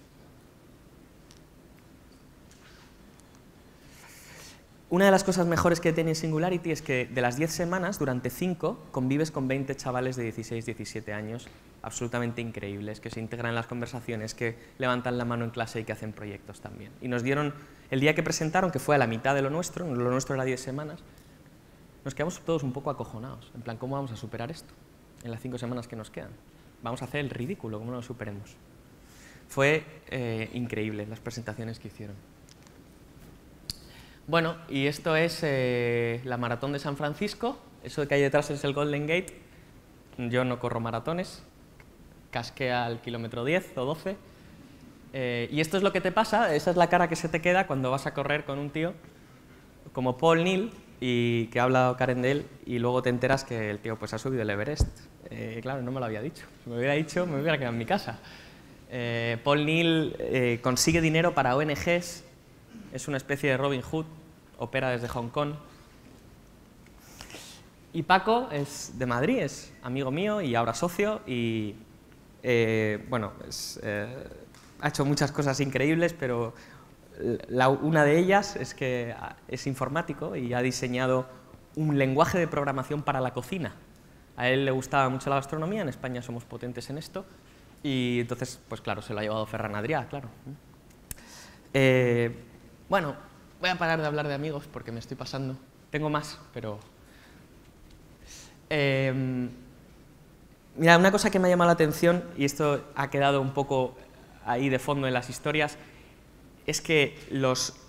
Una de las cosas mejores que tiene Singularity es que de las 10 semanas, durante 5, convives con 20 chavales de 16, 17 años, absolutamente increíbles, que se integran en las conversaciones, que levantan la mano en clase y que hacen proyectos también. Y nos dieron, el día que presentaron, que fue a la mitad de lo nuestro era 10 semanas, nos quedamos todos un poco acojonados, en plan, ¿cómo vamos a superar esto en las 5 semanas que nos quedan? Vamos a hacer el ridículo, ¿cómo no lo superemos? Fue increíble las presentaciones que hicieron. Bueno, y esto es la maratón de San Francisco, eso que hay detrás es el Golden Gate. Yo no corro maratones, casqué al kilómetro 10 o 12, y esto es lo que te pasa, esa es la cara que se te queda cuando vas a correr con un tío como Paul Neal, y que ha hablado Karen de él, y luego te enteras que el tío pues ha subido el Everest. Claro, no me lo había dicho. Si me hubiera dicho, me hubiera quedado en mi casa. Paul Neal consigue dinero para ONGs, es una especie de Robin Hood, opera desde Hong Kong. Y Paco es de Madrid, es amigo mío y ahora socio, y bueno, ha hecho muchas cosas increíbles, pero una de ellas es que es informático y ha diseñado un lenguaje de programación para la cocina. A él le gustaba mucho la gastronomía, en España somos potentes en esto, y entonces, pues claro, se lo ha llevado Ferran Adrià, claro. Bueno, voy a parar de hablar de amigos porque me estoy pasando. Tengo más, pero... mira, una cosa que me ha llamado la atención, y esto ha quedado un poco ahí de fondo en las historias, es que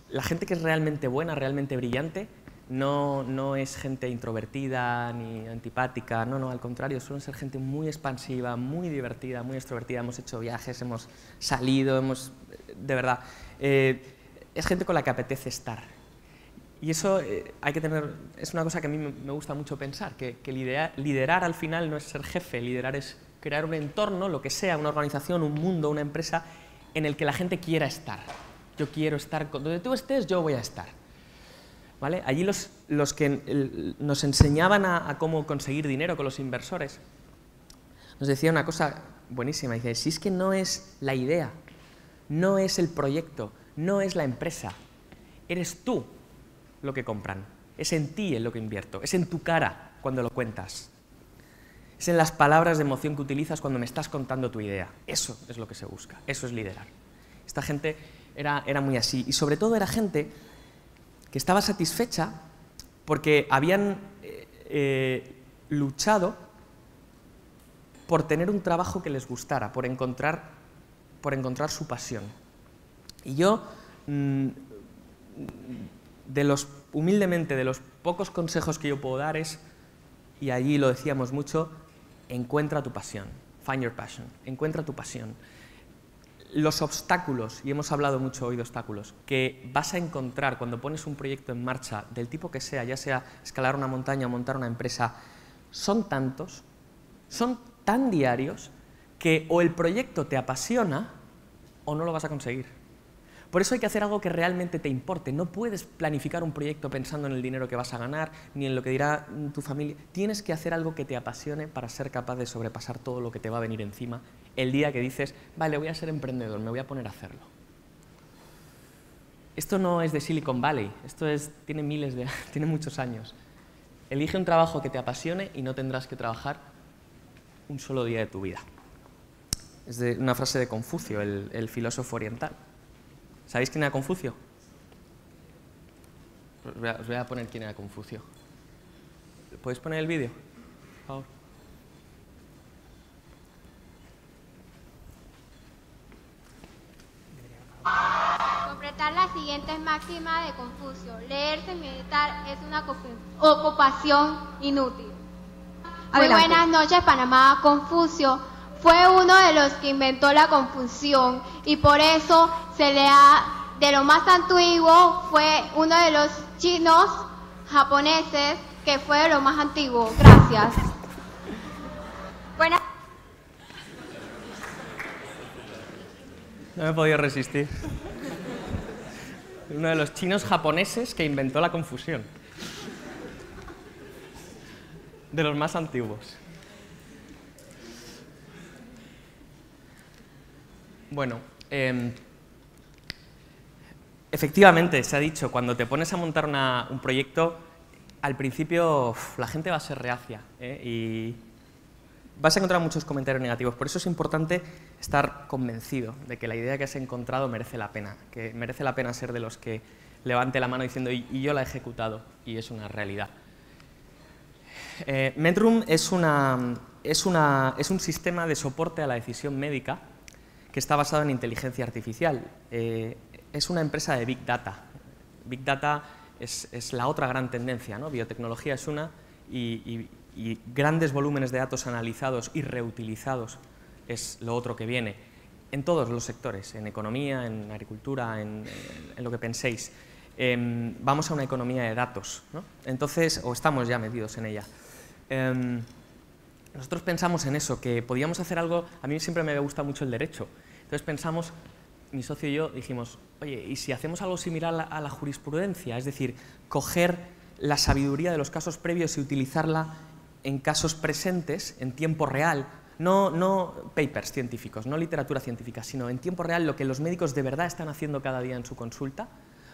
la gente que es realmente buena, realmente brillante, no es gente introvertida ni antipática, no, al contrario, suelen ser gente muy expansiva, muy divertida, muy extrovertida, hemos hecho viajes, hemos salido, de verdad, es gente con la que apetece estar. Y eso es una cosa que a mí me gusta mucho pensar, que liderar al final no es ser jefe, liderar es crear un entorno, lo que sea, una organización, un mundo, una empresa, en el que la gente quiera estar. Yo quiero estar, donde tú estés, yo voy a estar. ¿Vale? Allí los que nos enseñaban a cómo conseguir dinero con los inversores, nos decían una cosa buenísima, dice, si es que no es la idea, no es el proyecto, no es la empresa, eres tú lo que compran, es en ti en lo que invierto, es en tu cara cuando lo cuentas, es en las palabras de emoción que utilizas cuando me estás contando tu idea, eso es lo que se busca, eso es liderar. Esta gente era muy así, y sobre todo era gente que estaba satisfecha porque habían luchado por tener un trabajo que les gustara, por encontrar su pasión. Y yo, humildemente, de los pocos consejos que yo puedo dar es, y allí lo decíamos mucho, encuentra tu pasión, find your passion, encuentra tu pasión. Los obstáculos, y hemos hablado mucho hoy de obstáculos, que vas a encontrar cuando pones un proyecto en marcha, del tipo que sea, ya sea escalar una montaña o montar una empresa, son tantos, son tan diarios, que o el proyecto te apasiona o no lo vas a conseguir. Por eso hay que hacer algo que realmente te importe. No puedes planificar un proyecto pensando en el dinero que vas a ganar, ni en lo que dirá tu familia. Tienes que hacer algo que te apasione para ser capaz de sobrepasar todo lo que te va a venir encima el día que dices, vale, voy a ser emprendedor, me voy a poner a hacerlo. Esto no es de Silicon Valley, tiene muchos años. Elige un trabajo que te apasione y no tendrás que trabajar un solo día de tu vida. Es una frase de Confucio, el filósofo oriental. ¿Sabéis quién era Confucio? Os voy a poner quién era Confucio. ¿Podéis poner el vídeo, por favor? Completar las siguientes máximas de Confucio. Leer sin meditar es una ocupación inútil. Muy buenas noches, Panamá. Confucio fue uno de los que inventó la confusión y por eso de lo más antiguo, fue uno de los chinos japoneses que fue de lo más antiguo. Gracias. Buenas. No me he podido resistir. Uno de los chinos japoneses que inventó la confusión. De los más antiguos. Bueno, efectivamente, se ha dicho, cuando te pones a montar un proyecto, al principio la gente va a ser reacia, y vas a encontrar muchos comentarios negativos. Por eso es importante estar convencido de que la idea que has encontrado merece la pena, que merece la pena ser de los que levante la mano diciendo y yo la he ejecutado, y es una realidad. Medroom es un sistema de soporte a la decisión médica que está basado en inteligencia artificial. Es una empresa de Big Data. Big Data es la otra gran tendencia, ¿no? Biotecnología es una y grandes volúmenes de datos analizados y reutilizados es lo otro que viene en todos los sectores, en economía, en agricultura, en lo que penséis. Vamos a una economía de datos, ¿no? Entonces, o estamos ya metidos en ella. Nosotros pensamos en eso, que podíamos hacer algo. A mí siempre me gusta mucho el derecho. Entonces pensamos, mi socio y yo dijimos, oye, ¿y si hacemos algo similar a la jurisprudencia? Es decir, coger la sabiduría de los casos previos y utilizarla en casos presentes, en tiempo real, no papers científicos, no literatura científica, sino en tiempo real lo que los médicos de verdad están haciendo cada día en su consulta.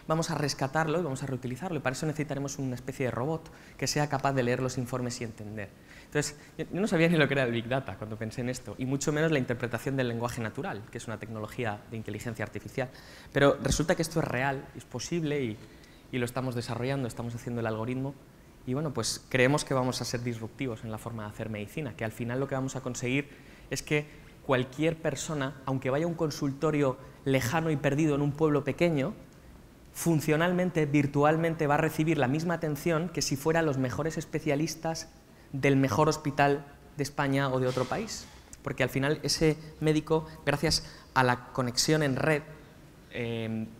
Vamos a rescatarlo y vamos a reutilizarlo, y para eso necesitaremos una especie de robot que sea capaz de leer los informes y entender. Entonces, yo no sabía ni lo que era el Big Data cuando pensé en esto, y mucho menos la interpretación del lenguaje natural, que es una tecnología de inteligencia artificial. Pero resulta que esto es real, es posible, y lo estamos desarrollando, estamos haciendo el algoritmo, y bueno, pues creemos que vamos a ser disruptivos en la forma de hacer medicina, que al final lo que vamos a conseguir es que cualquier persona, aunque vaya a un consultorio lejano y perdido en un pueblo pequeño, funcionalmente, virtualmente, va a recibir la misma atención que si fueran los mejores especialistas del mejor hospital de España o de otro país. Porque al final ese médico, gracias a la conexión en red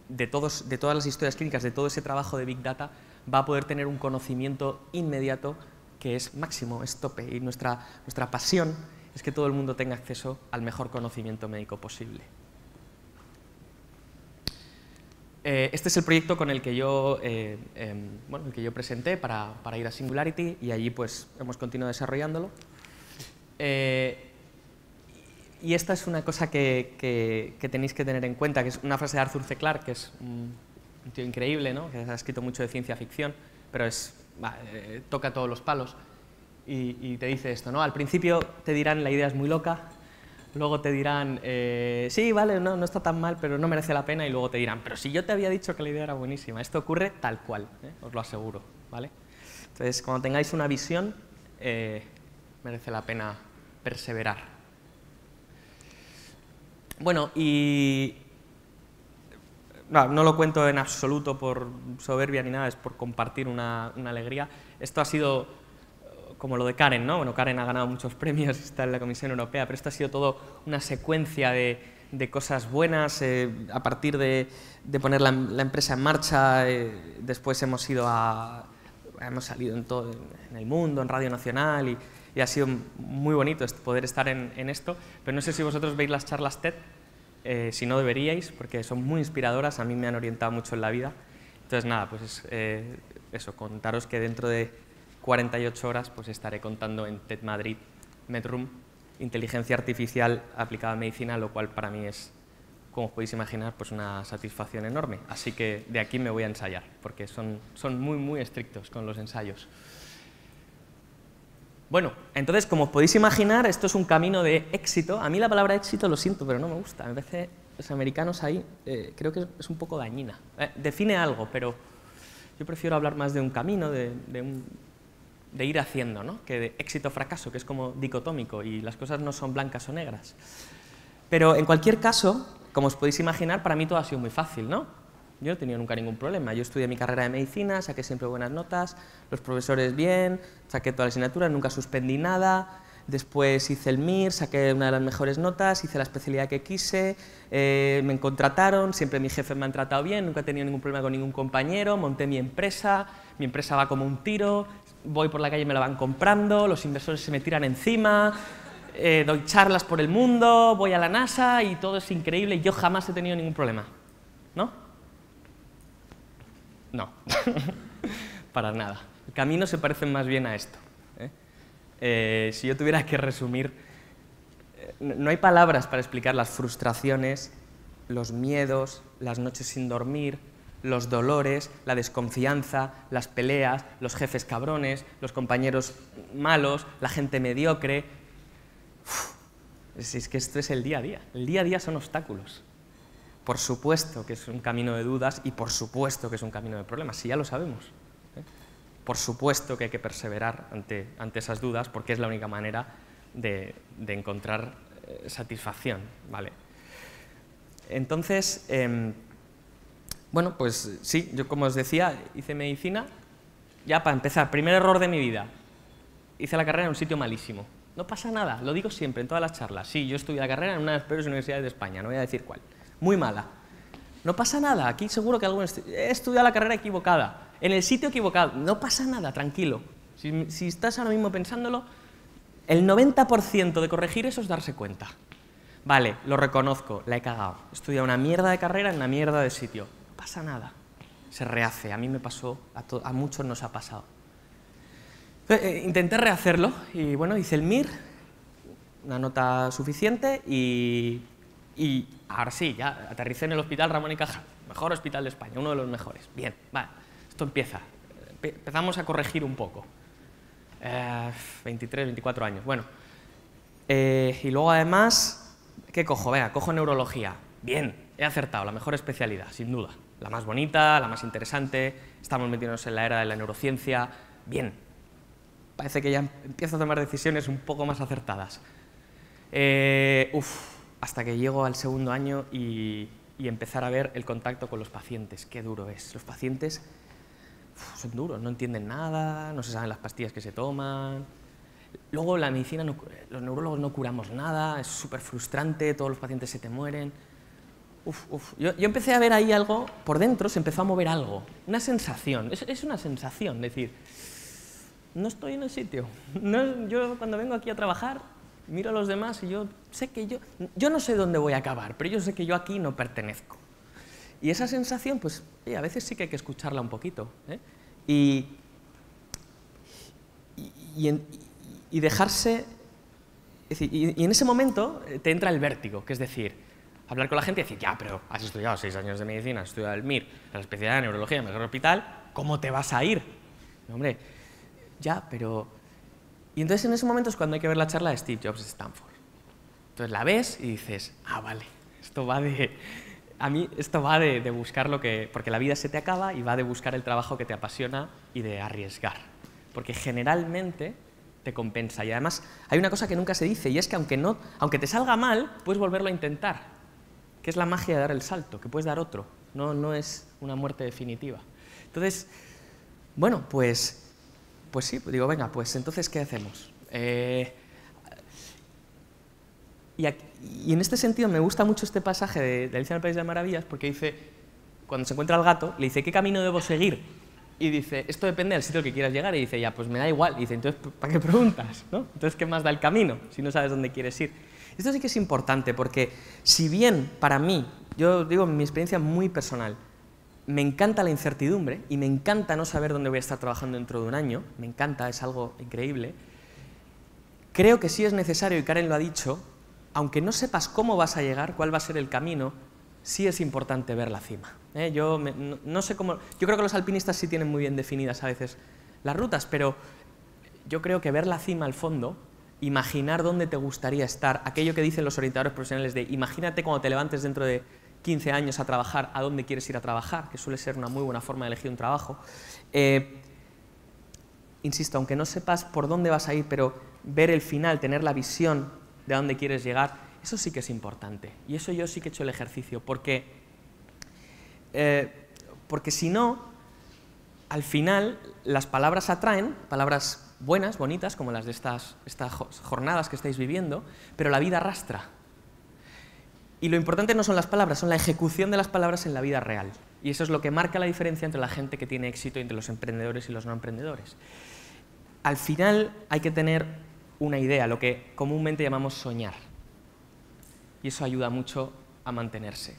de todas las historias clínicas, de todo ese trabajo de Big Data, va a poder tener un conocimiento inmediato que es máximo, es tope. Y nuestra pasión es que todo el mundo tenga acceso al mejor conocimiento médico posible. Este es el proyecto con el que yo, presenté para ir a Singularity, y allí pues hemos continuado desarrollándolo. Y esta es una cosa que tenéis que tener en cuenta, que es una frase de Arthur C. Clarke, que es un tío increíble, ¿no? Que ha escrito mucho de ciencia ficción, pero toca todos los palos, y te dice esto, ¿no? Al principio te dirán la idea es muy loca. Luego te dirán, sí, vale, no está tan mal, pero no merece la pena, y luego te dirán, pero si yo te había dicho que la idea era buenísima. Esto ocurre tal cual, os lo aseguro, ¿vale? Entonces, cuando tengáis una visión, merece la pena perseverar. Bueno, y no lo cuento en absoluto por soberbia ni nada, es por compartir una alegría. Esto ha sido como lo de Karen, ¿no? Bueno, Karen ha ganado muchos premios, está en la Comisión Europea, pero esto ha sido todo una secuencia de cosas buenas. A partir de poner la empresa en marcha, después hemos salido en el mundo, en Radio Nacional, y ha sido muy bonito poder estar en esto. Pero no sé si vosotros veis las charlas TED. si no deberíais, porque son muy inspiradoras, a mí me han orientado mucho en la vida. Entonces nada, pues eso, contaros que dentro de 48 horas pues estaré contando en TED Madrid, MedRoom, inteligencia artificial aplicada a medicina, lo cual para mí es, como os podéis imaginar, pues una satisfacción enorme. Así que de aquí me voy a ensayar, porque son muy, muy estrictos con los ensayos. Bueno, entonces, como os podéis imaginar, esto es un camino de éxito. A mí la palabra éxito, lo siento, pero no me gusta. Me parece, los americanos ahí, creo que es un poco dañina. Define algo, pero yo prefiero hablar más de un camino, de ir haciendo, ¿no? Que de éxito-fracaso, que es como dicotómico y las cosas no son blancas o negras. Pero en cualquier caso, como os podéis imaginar, para mí todo ha sido muy fácil, ¿no? Yo no he tenido nunca ningún problema. Yo estudié mi carrera de medicina, saqué siempre buenas notas, los profesores bien, saqué todas las asignaturas, nunca suspendí nada. Después hice el MIR, saqué una de las mejores notas, hice la especialidad que quise, me contrataron, siempre mi jefe me han tratado bien, nunca he tenido ningún problema con ningún compañero, monté mi empresa va como un tiro, voy por la calle y me la van comprando, los inversores se me tiran encima, doy charlas por el mundo, voy a la NASA y todo es increíble y yo jamás he tenido ningún problema, ¿no? No, para nada. El camino se parece más bien a esto. Si yo tuviera que resumir, no hay palabras para explicar las frustraciones, los miedos, las noches sin dormir, los dolores, la desconfianza, las peleas, los jefes cabrones, los compañeros malos, la gente mediocre. Es que esto es el día a día. El día a día son obstáculos. Por supuesto que es un camino de dudas y por supuesto que es un camino de problemas, si ya lo sabemos. Por supuesto que hay que perseverar ante esas dudas porque es la única manera de encontrar satisfacción, ¿vale? Entonces, bueno, pues sí, yo como os decía, hice medicina, ya para empezar, primer error de mi vida, hice la carrera en un sitio malísimo. No pasa nada, lo digo siempre en todas las charlas. Sí, yo estudié la carrera en una de las peores universidades de España, no voy a decir cuál. Muy mala. No pasa nada, aquí seguro que he estudiado la carrera equivocada, en el sitio equivocado. No pasa nada, tranquilo. Si estás ahora mismo pensándolo, el 90% de corregir eso es darse cuenta. Vale, lo reconozco, la he cagado. He estudiado una mierda de carrera en una mierda de sitio. No pasa nada, se rehace. A mí me pasó, a muchos nos ha pasado. Intenté rehacerlo y bueno, hice el MIR, una nota suficiente y ahora sí, ya aterricé en el Hospital Ramón y Cajal, mejor hospital de España, uno de los mejores. Bien, vale, esto empieza. Empezamos a corregir un poco. 23, 24 años, bueno. Y luego además, ¿qué cojo? Venga, cojo neurología. Bien, he acertado, la mejor especialidad, sin duda. La más bonita, la más interesante, estamos metiéndonos en la era de la neurociencia. Bien, parece que ya empiezo a tomar decisiones un poco más acertadas. Hasta que llego al segundo año y empezar a ver el contacto con los pacientes. Qué duro es. Los pacientes son duros, no entienden nada, no se saben las pastillas que se toman. Luego la medicina, los neurólogos no curamos nada, es súper frustrante, todos los pacientes se te mueren. Yo empecé a ver ahí algo, por dentro se empezó a mover algo, una sensación, es una sensación, decir, no estoy en el sitio. No, yo cuando vengo aquí a trabajar miro a los demás y yo sé que yo no sé dónde voy a acabar, pero yo sé que yo aquí no pertenezco. Y esa sensación, pues, a veces sí que hay que escucharla un poquito, ¿eh? Y dejarse... Es decir, y en ese momento te entra el vértigo, que es decir, hablar con la gente y decir, ya, pero has estudiado 6 años de medicina, has estudiado el MIR, la especialidad de neurología en el mejor hospital, ¿cómo te vas a ir? No, hombre, ya, pero... Y entonces en ese momento es cuando hay que ver la charla de Steve Jobs de Stanford. Entonces la ves y dices, ah, vale, esto va de... A mí esto va de buscar lo que... Porque la vida se te acaba y va de buscar el trabajo que te apasiona y de arriesgar. Porque generalmente te compensa. Y además hay una cosa que nunca se dice y es que aunque te salga mal, puedes volverlo a intentar. Que es la magia de dar el salto, que puedes dar otro. No es una muerte definitiva. Entonces, bueno, pues sí, digo, venga, pues entonces, ¿qué hacemos? Y en este sentido me gusta mucho este pasaje de Alicia en el País de las Maravillas porque dice, cuando se encuentra al gato, le dice, ¿qué camino debo seguir? Y dice, esto depende del sitio al que quieras llegar. Y dice, ya, pues me da igual. Y dice, entonces, ¿para qué preguntas? ¿No? Entonces, ¿qué más da el camino si no sabes dónde quieres ir? Esto sí que es importante porque, si bien para mí, yo digo en mi experiencia muy personal, me encanta la incertidumbre y me encanta no saber dónde voy a estar trabajando dentro de un año, me encanta, es algo increíble, creo que sí es necesario, y Karen lo ha dicho, aunque no sepas cómo vas a llegar, cuál va a ser el camino, sí es importante ver la cima. No sé cómo, yo creo que los alpinistas sí tienen muy bien definidas a veces las rutas, pero yo creo que ver la cima al fondo, imaginar dónde te gustaría estar, aquello que dicen los orientadores profesionales de imagínate cuando te levantes dentro de 15 años a trabajar, a dónde quieres ir a trabajar, que suele ser una muy buena forma de elegir un trabajo. Insisto, aunque no sepas por dónde vas a ir, pero ver el final, tener la visión de a dónde quieres llegar, eso sí que es importante. Y eso yo sí que he hecho el ejercicio, porque si no, al final las palabras atraen, palabras buenas, bonitas, como las de estas jornadas que estáis viviendo, pero la vida arrastra. Y lo importante no son las palabras, son la ejecución de las palabras en la vida real. Y eso es lo que marca la diferencia entre la gente que tiene éxito y entre los emprendedores y los no emprendedores. Al final hay que tener una idea, lo que comúnmente llamamos soñar. Y eso ayuda mucho a mantenerse.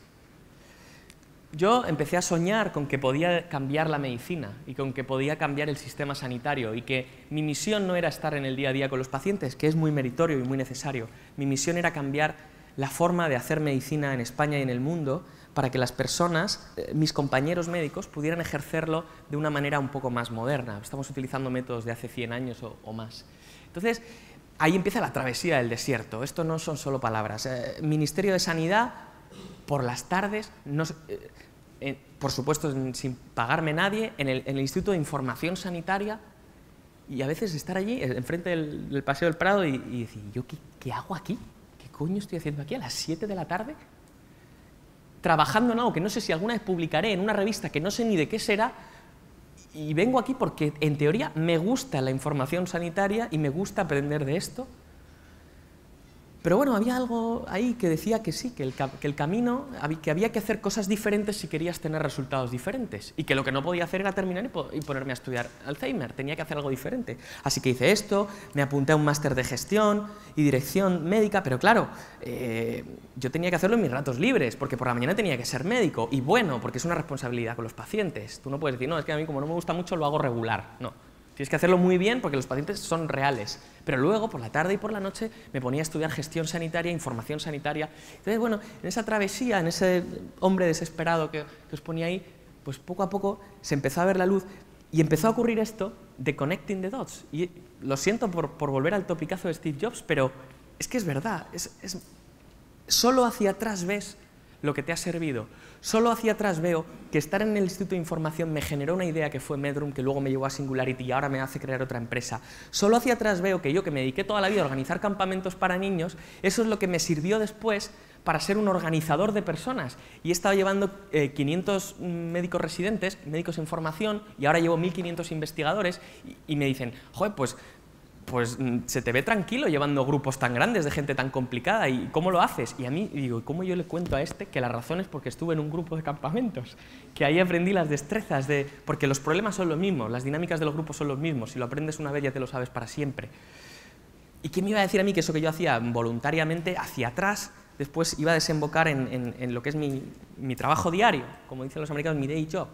Yo empecé a soñar con que podía cambiar la medicina y con que podía cambiar el sistema sanitario y que mi misión no era estar en el día a día con los pacientes, que es muy meritorio y muy necesario. Mi misión era cambiar la forma de hacer medicina en España y en el mundo para que las personas, mis compañeros médicos, pudieran ejercerlo de una manera un poco más moderna. Estamos utilizando métodos de hace 100 años o más. Entonces, ahí empieza la travesía del desierto. Esto no son solo palabras. Ministerio de Sanidad, por las tardes, por supuesto sin pagarme nadie, en el Instituto de Información Sanitaria, y a veces estar allí, enfrente del Paseo del Prado, y decir, ¿yo qué hago aquí? ¿Qué coño estoy haciendo aquí a las 7 de la tarde? Trabajando en algo que no sé si alguna vez publicaré en una revista que no sé ni de qué será, y vengo aquí porque, en teoría, me gusta la información sanitaria y me gusta aprender de esto. Pero bueno, había algo ahí que decía que sí, que el camino, que había que hacer cosas diferentes si querías tener resultados diferentes, y que lo que no podía hacer era terminar y ponerme a estudiar Alzheimer, tenía que hacer algo diferente. Así que hice esto, me apunté a un máster de gestión y dirección médica, pero claro, yo tenía que hacerlo en mis ratos libres, porque por la mañana tenía que ser médico, y bueno, porque es una responsabilidad con los pacientes. Tú no puedes decir, no, es que a mí como no me gusta mucho lo hago regular, no. Tienes que hacerlo muy bien porque los pacientes son reales. Pero luego, por la tarde y por la noche, me ponía a estudiar gestión sanitaria, información sanitaria. Entonces, bueno, en esa travesía, en ese hombre desesperado que os ponía ahí, pues poco a poco se empezó a ver la luz y empezó a ocurrir esto de connecting the dots. Y lo siento por volver al topicazo de Steve Jobs, pero es que es verdad. Solo hacia atrás ves lo que te ha servido. Solo hacia atrás veo que estar en el Instituto de Información me generó una idea que fue Medroom, que luego me llevó a Singularity y ahora me hace crear otra empresa. Solo hacia atrás veo que yo, que me dediqué toda la vida a organizar campamentos para niños, eso es lo que me sirvió después para ser un organizador de personas. Y he estado llevando 500 médicos residentes, médicos en formación, y ahora llevo 1.500 investigadores, y me dicen, joder, pues se te ve tranquilo llevando grupos tan grandes de gente tan complicada, ¿y cómo lo haces? Y a mí digo, ¿cómo yo le cuento a este que la razón es porque estuve en un grupo de campamentos? Que ahí aprendí las destrezas porque los problemas son los mismos, las dinámicas de los grupos son los mismos, si lo aprendes una vez ya te lo sabes para siempre. ¿Y quién me iba a decir a mí que eso que yo hacía voluntariamente hacia atrás después iba a desembocar en lo que es mi trabajo diario, como dicen los americanos, mi day job?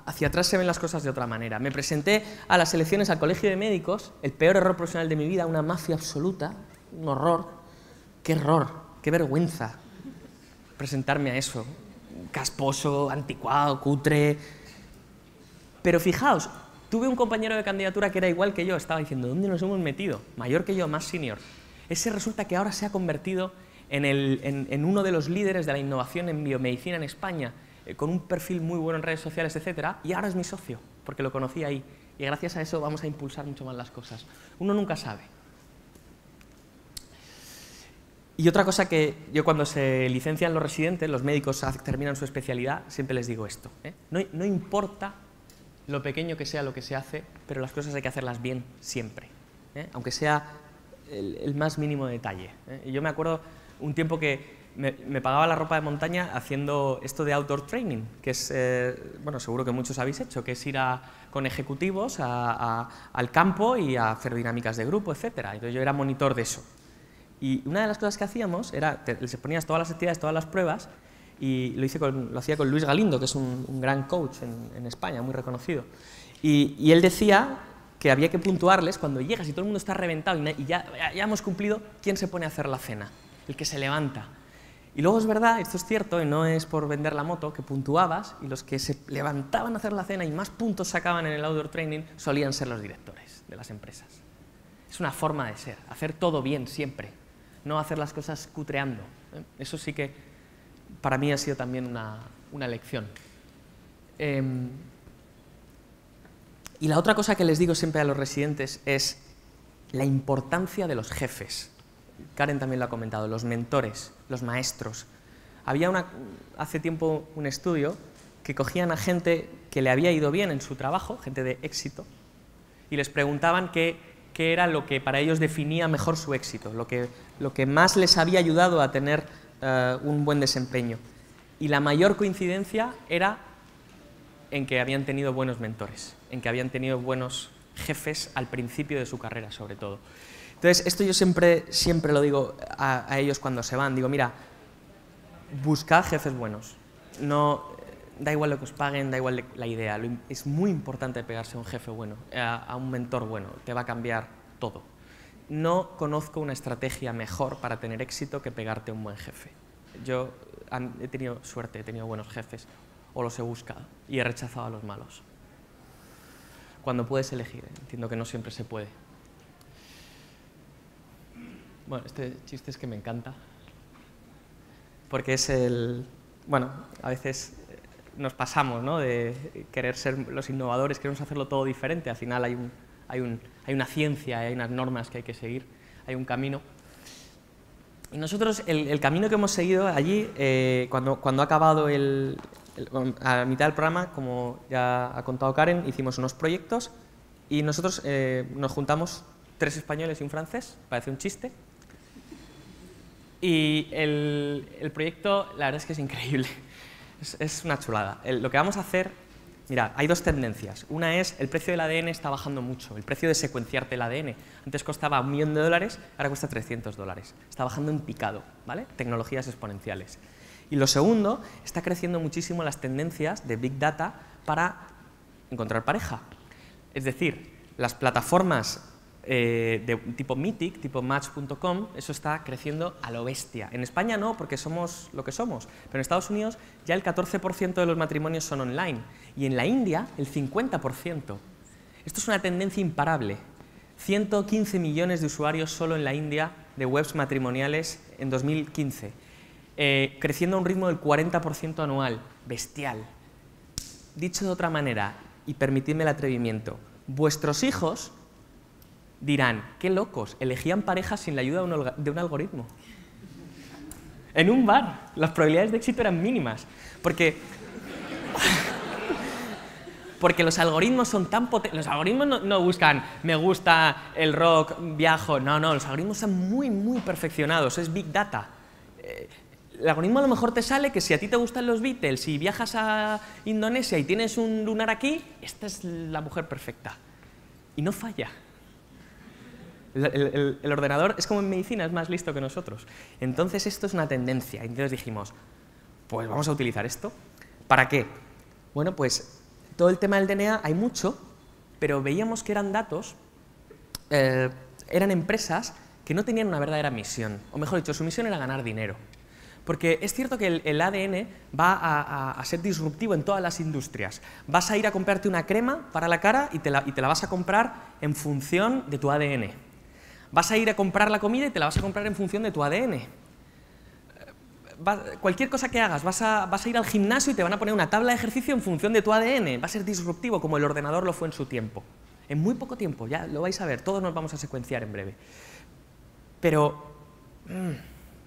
Hacia atrás se ven las cosas de otra manera. Me presenté a las elecciones al Colegio de Médicos, el peor error profesional de mi vida, una mafia absoluta, un horror. ¡Qué error! ¡Qué vergüenza! Presentarme a eso. Casposo, anticuado, cutre. Pero fijaos, tuve un compañero de candidatura que era igual que yo, estaba diciendo, ¿dónde nos hemos metido? Mayor que yo, más senior. Ese resulta que ahora se ha convertido en uno de los líderes de la innovación en biomedicina en España, con un perfil muy bueno en redes sociales, etcétera, y ahora es mi socio, porque lo conocí ahí. Y gracias a eso vamos a impulsar mucho más las cosas. Uno nunca sabe. Y otra cosa que yo cuando se licencian los residentes, los médicos terminan su especialidad, siempre les digo esto. No importa lo pequeño que sea lo que se hace, pero las cosas hay que hacerlas bien siempre, aunque sea el más mínimo detalle. Y yo me acuerdo un tiempo que me pagaba la ropa de montaña haciendo esto de outdoor training, que es, bueno, seguro que muchos habéis hecho, que es ir con ejecutivos al campo y a hacer dinámicas de grupo, etc. Entonces yo era monitor de eso. Y una de las cosas que hacíamos era, les ponías todas las actividades, todas las pruebas, y lo hacía con Luis Galindo, que es un gran coach en España, muy reconocido. Y él decía que había que puntuarles cuando llegas y todo el mundo está reventado y ya hemos cumplido, ¿quién se pone a hacer la cena? El que se levanta. Y luego es verdad, esto es cierto, y no es por vender la moto, que puntuabas y los que se levantaban a hacer la cena y más puntos sacaban en el outdoor training solían ser los directores de las empresas. Es una forma de ser, hacer todo bien siempre, no hacer las cosas cutreando. Eso sí que para mí ha sido también una lección. Y la otra cosa que les digo siempre a los residentes es la importancia de los jefes. Karen también lo ha comentado, los mentores, los maestros. Había hace tiempo un estudio que cogían a gente que le había ido bien en su trabajo, gente de éxito, y les preguntaban qué era lo que para ellos definía mejor su éxito, lo que más les había ayudado a tener un buen desempeño. Y la mayor coincidencia era en que habían tenido buenos mentores, en que habían tenido buenos jefes al principio de su carrera, sobre todo. Entonces, esto yo siempre lo digo a ellos cuando se van. Digo, mira, buscad jefes buenos. No, da igual lo que os paguen, da igual la idea. Es muy importante pegarse a un jefe bueno, a un mentor bueno. Te va a cambiar todo. No conozco una estrategia mejor para tener éxito que pegarte a un buen jefe. Yo he tenido suerte, he tenido buenos jefes, o los he buscado, y he rechazado a los malos. Cuando puedes elegir, entiendo que no siempre se puede. Bueno, este chiste es que me encanta, porque es bueno, a veces nos pasamos, ¿no?, de querer ser los innovadores, queremos hacerlo todo diferente, al final hay una ciencia, hay unas normas que hay que seguir, hay un camino. Y nosotros, el camino que hemos seguido allí, cuando ha acabado a mitad del programa, como ya ha contado Karen, hicimos unos proyectos y nosotros nos juntamos 3 españoles y un francés, parece un chiste. Y el proyecto, la verdad es que es increíble, es una chulada. Lo que vamos a hacer, mira, hay 2 tendencias. Una es, el precio del ADN está bajando mucho, el precio de secuenciarte el ADN. Antes costaba $1 millón, ahora cuesta $300. Está bajando en picado, ¿vale? Tecnologías exponenciales. Y lo segundo, está creciendo muchísimo las tendencias de Big Data para encontrar pareja. Es decir, las plataformas de tipo Mythic, tipo Match.com, eso está creciendo a lo bestia. En España no, porque somos lo que somos, pero en Estados Unidos ya el 14% de los matrimonios son online y en la India el 50%. Esto es una tendencia imparable. 115 millones de usuarios solo en la India de webs matrimoniales en 2015, creciendo a un ritmo del 40% anual, bestial. Dicho de otra manera, y permitidme el atrevimiento, vuestros hijos dirán, qué locos, elegían parejas sin la ayuda de un algoritmo. En un bar, las probabilidades de éxito eran mínimas, porque los algoritmos son tan potentes. Los algoritmos no buscan, me gusta el rock, viajo, no, los algoritmos están muy, muy perfeccionados, es Big Data. El algoritmo a lo mejor te sale que si a ti te gustan los Beatles y viajas a Indonesia y tienes un lunar aquí, esta es la mujer perfecta. Y no falla. El ordenador es como en medicina, es más listo que nosotros. Entonces esto es una tendencia. Entonces dijimos, pues vamos a utilizar esto. ¿Para qué? Bueno, pues todo el tema del DNA hay mucho, pero veíamos que eran datos, eran empresas que no tenían una verdadera misión. O mejor dicho, su misión era ganar dinero. Porque es cierto que el ADN va a ser disruptivo en todas las industrias. Vas a ir a comprarte una crema para la cara y te la vas a comprar en función de tu ADN. Vas a ir a comprar la comida y te la vas a comprar en función de tu ADN. Cualquier cosa que hagas, vas a ir al gimnasio y te van a poner una tabla de ejercicio en función de tu ADN. Va a ser disruptivo como el ordenador lo fue en su tiempo. En muy poco tiempo, ya lo vais a ver, todos nos vamos a secuenciar en breve. Pero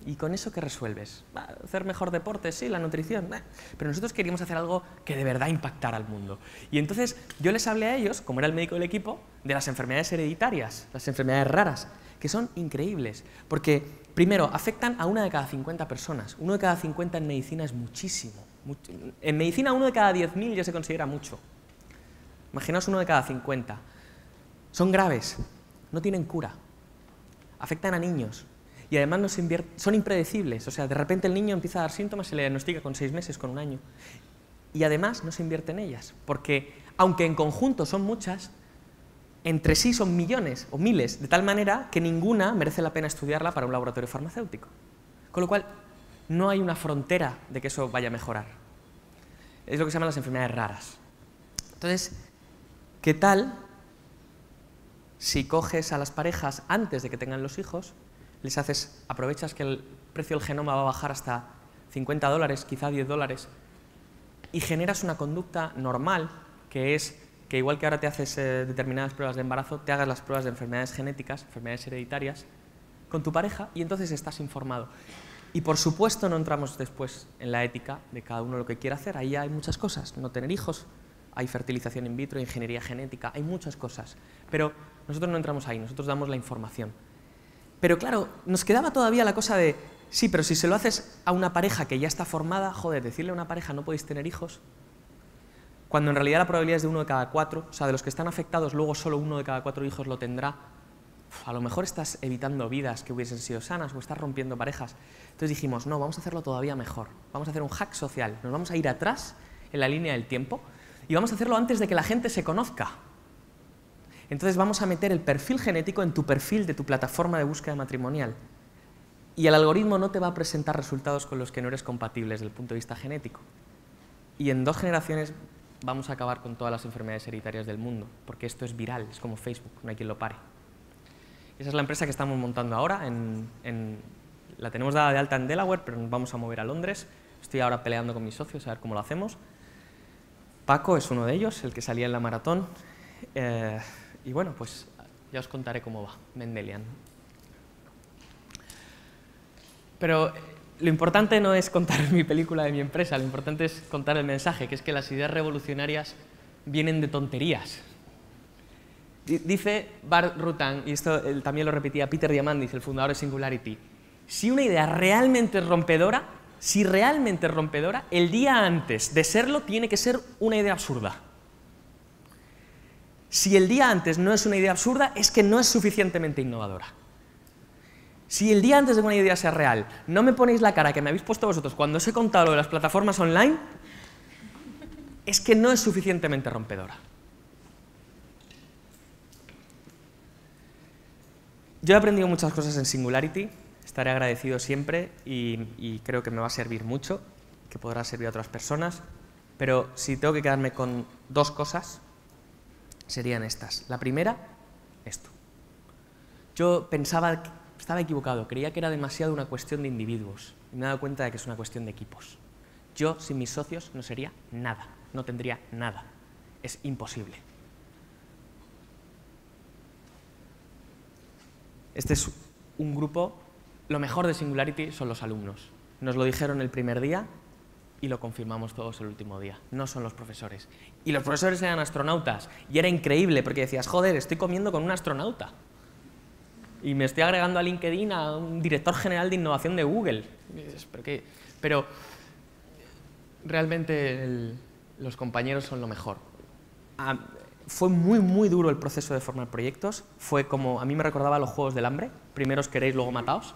¿Y con eso qué resuelves? ¿Hacer mejor deporte? Sí, la nutrición. Pero nosotros queríamos hacer algo que de verdad impactara al mundo. Y entonces yo les hablé a ellos, como era el médico del equipo, de las enfermedades hereditarias, las enfermedades raras, que son increíbles. Porque, primero, afectan a 1 de cada 50 personas. 1 de cada 50 en medicina es muchísimo. En medicina 1 de cada 10.000 ya se considera mucho. Imaginaos 1 de cada 50. Son graves, no tienen cura. Afectan a niños. Y además son impredecibles, o sea, de repente el niño empieza a dar síntomas, se le diagnostica con 6 meses, con 1 año. Y además no se invierte en ellas, porque aunque en conjunto son muchas, entre sí son millones o miles, de tal manera que ninguna merece la pena estudiarla para un laboratorio farmacéutico. Con lo cual, no hay una frontera de que eso vaya a mejorar. Es lo que se llaman las enfermedades raras. Entonces, ¿qué tal si coges a las parejas antes de que tengan los hijos, aprovechas que el precio del genoma va a bajar hasta $50, quizá $10, y generas una conducta normal, que es que igual que ahora te haces determinadas pruebas de embarazo, te hagas las pruebas de enfermedades genéticas, enfermedades hereditarias, con tu pareja, y entonces estás informado. Y por supuesto no entramos después en la ética de cada uno lo que quiera hacer, ahí hay muchas cosas, no tener hijos, hay fertilización in vitro, ingeniería genética, hay muchas cosas, pero nosotros no entramos ahí, nosotros damos la información. Pero claro, nos quedaba todavía la cosa de, sí, pero si se lo haces a una pareja que ya está formada, joder, decirle a una pareja no podéis tener hijos, cuando en realidad la probabilidad es de 1 de cada 4, o sea, de los que están afectados, luego solo 1 de cada 4 hijos lo tendrá, a lo mejor estás evitando vidas que hubiesen sido sanas o estás rompiendo parejas. Entonces dijimos, no, vamos a hacerlo todavía mejor, vamos a hacer un hack social, nos vamos a ir atrás en la línea del tiempo y vamos a hacerlo antes de que la gente se conozca. Entonces vamos a meter el perfil genético en tu perfil de tu plataforma de búsqueda matrimonial. Y el algoritmo no te va a presentar resultados con los que no eres compatible desde el punto de vista genético. Y en 2 generaciones vamos a acabar con todas las enfermedades hereditarias del mundo, porque esto es viral, es como Facebook, no hay quien lo pare. Esa es la empresa que estamos montando ahora. La tenemos dada de alta en Delaware, pero nos vamos a mover a Londres. Estoy ahora peleando con mis socios a ver cómo lo hacemos. Paco es uno de ellos, el que salía en la maratón. Y bueno, pues ya os contaré cómo va Mendelian. Pero lo importante no es contar mi película de mi empresa, lo importante es contar el mensaje, que es que las ideas revolucionarias vienen de tonterías. Dice Bart Rutan, y esto también lo repetía Peter Diamandis, el fundador de Singularity, si una idea realmente es rompedora, el día antes de serlo tiene que ser una idea absurda. Si el día antes no es una idea absurda, es que no es suficientemente innovadora. Si el día antes de que una idea sea real, no me ponéis la cara que me habéis puesto vosotros cuando os he contado lo de las plataformas online, es que no es suficientemente rompedora. Yo he aprendido muchas cosas en Singularity, estaré agradecido siempre y creo que me va a servir mucho, que podrá servir a otras personas, pero si tengo que quedarme con 2 cosas, serían estas. La primera, esto. Yo pensaba, estaba equivocado, creía que era demasiado una cuestión de individuos y me he dado cuenta de que es una cuestión de equipos. Yo, sin mis socios, no sería nada, no tendría nada. Es imposible. Este es un grupo, lo mejor de Singularity son los alumnos. Nos lo dijeron el primer día y lo confirmamos todos el último día. No son los profesores. Y los profesores eran astronautas y era increíble porque decías, joder, estoy comiendo con un astronauta. Y me estoy agregando a LinkedIn a un director general de innovación de Google. Pero realmente los compañeros son lo mejor. Fue muy, muy duro el proceso de formar proyectos. Fue como, a mí me recordaba los Juegos del Hambre. Primero os queréis, luego mataos.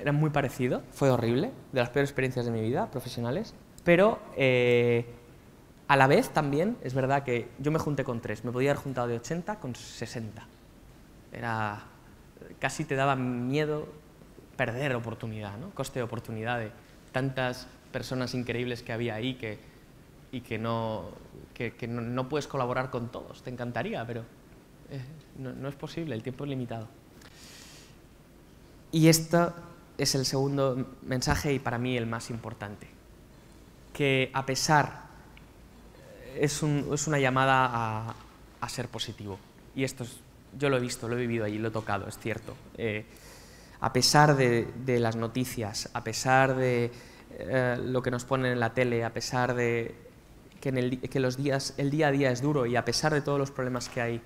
Era muy parecido, fue horrible, de las peores experiencias de mi vida, profesionales. Pero a la vez también es verdad que yo me junté con 3. Me podía haber juntado de 80 con 60. Casi te daba miedo perder oportunidad, ¿no? Coste de oportunidad de tantas personas increíbles que había ahí y que no puedes colaborar con todos. Te encantaría, pero no es posible, el tiempo es limitado. Y esto es el segundo mensaje y para mí el más importante. Que a pesar, es una llamada a ser positivo. Y esto yo lo he visto, lo he vivido allí, lo he tocado, es cierto. a pesar de las noticias, a pesar de lo que nos ponen en la tele, a pesar de que el día a día es duro y a pesar de todos los problemas que hay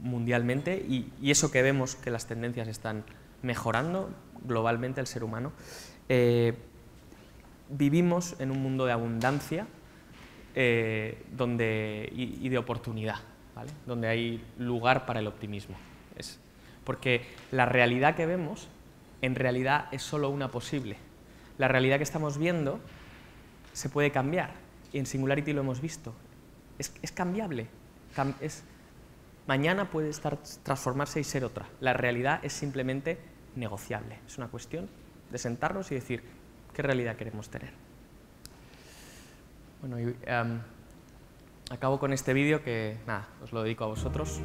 mundialmente y eso que vemos que las tendencias están mejorando globalmente el ser humano, vivimos en un mundo de abundancia y de oportunidad, ¿vale? Donde hay lugar para el optimismo. Porque la realidad que vemos en realidad es solo una posible. La realidad que estamos viendo se puede cambiar y en Singularity lo hemos visto. Es cambiable. Mañana puede transformarse y ser otra. La realidad es simplemente negociable. Es una cuestión de sentarnos y decir qué realidad queremos tener. Bueno, y, acabo con este vídeo que, nada, os lo dedico a vosotros.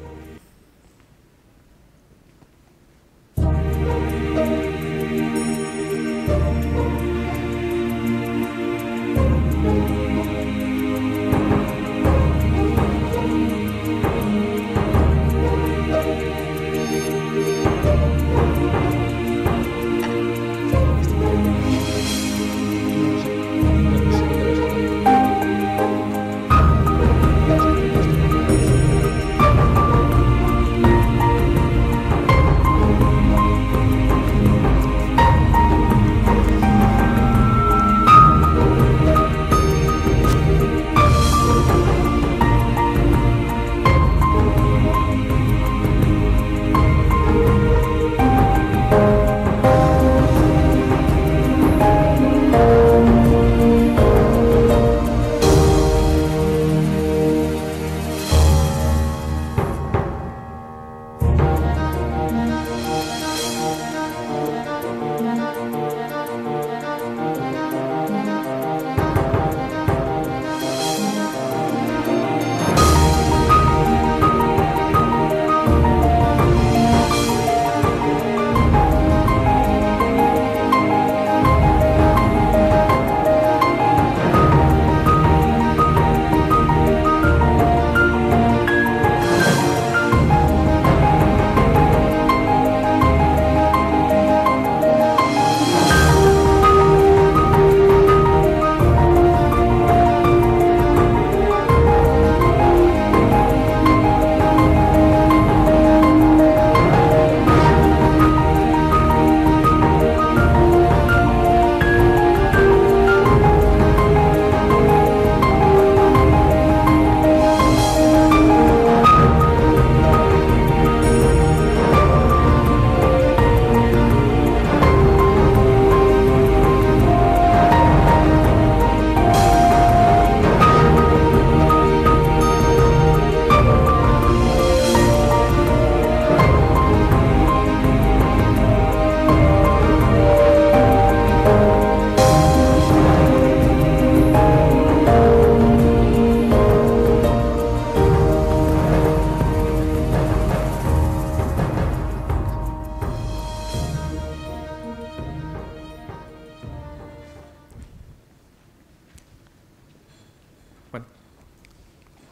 Bueno,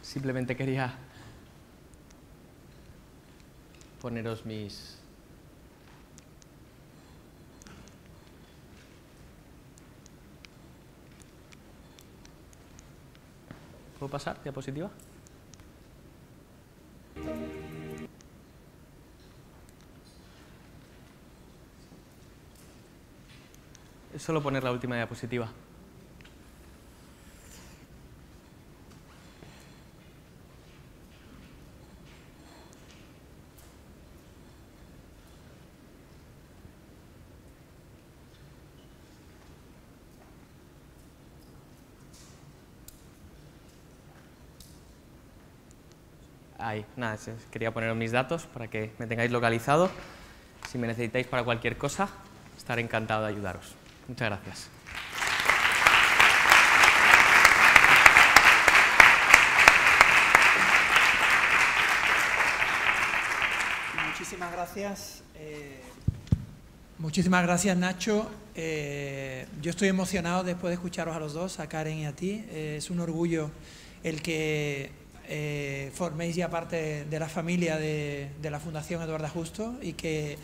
simplemente quería poneros mis... ¿Puedo pasar? ¿Diapositiva? Es solo poner la última diapositiva. Ahí, nada, quería poner mis datos para que me tengáis localizado. Si me necesitáis para cualquier cosa, estaré encantado de ayudaros. Muchas gracias. Muchísimas gracias. Muchísimas gracias, Nacho. Yo estoy emocionado después de escucharos a los dos, a Karen y a ti. Es un orgullo el que forméis ya parte de la familia de la Fundación Eduardo Justo y que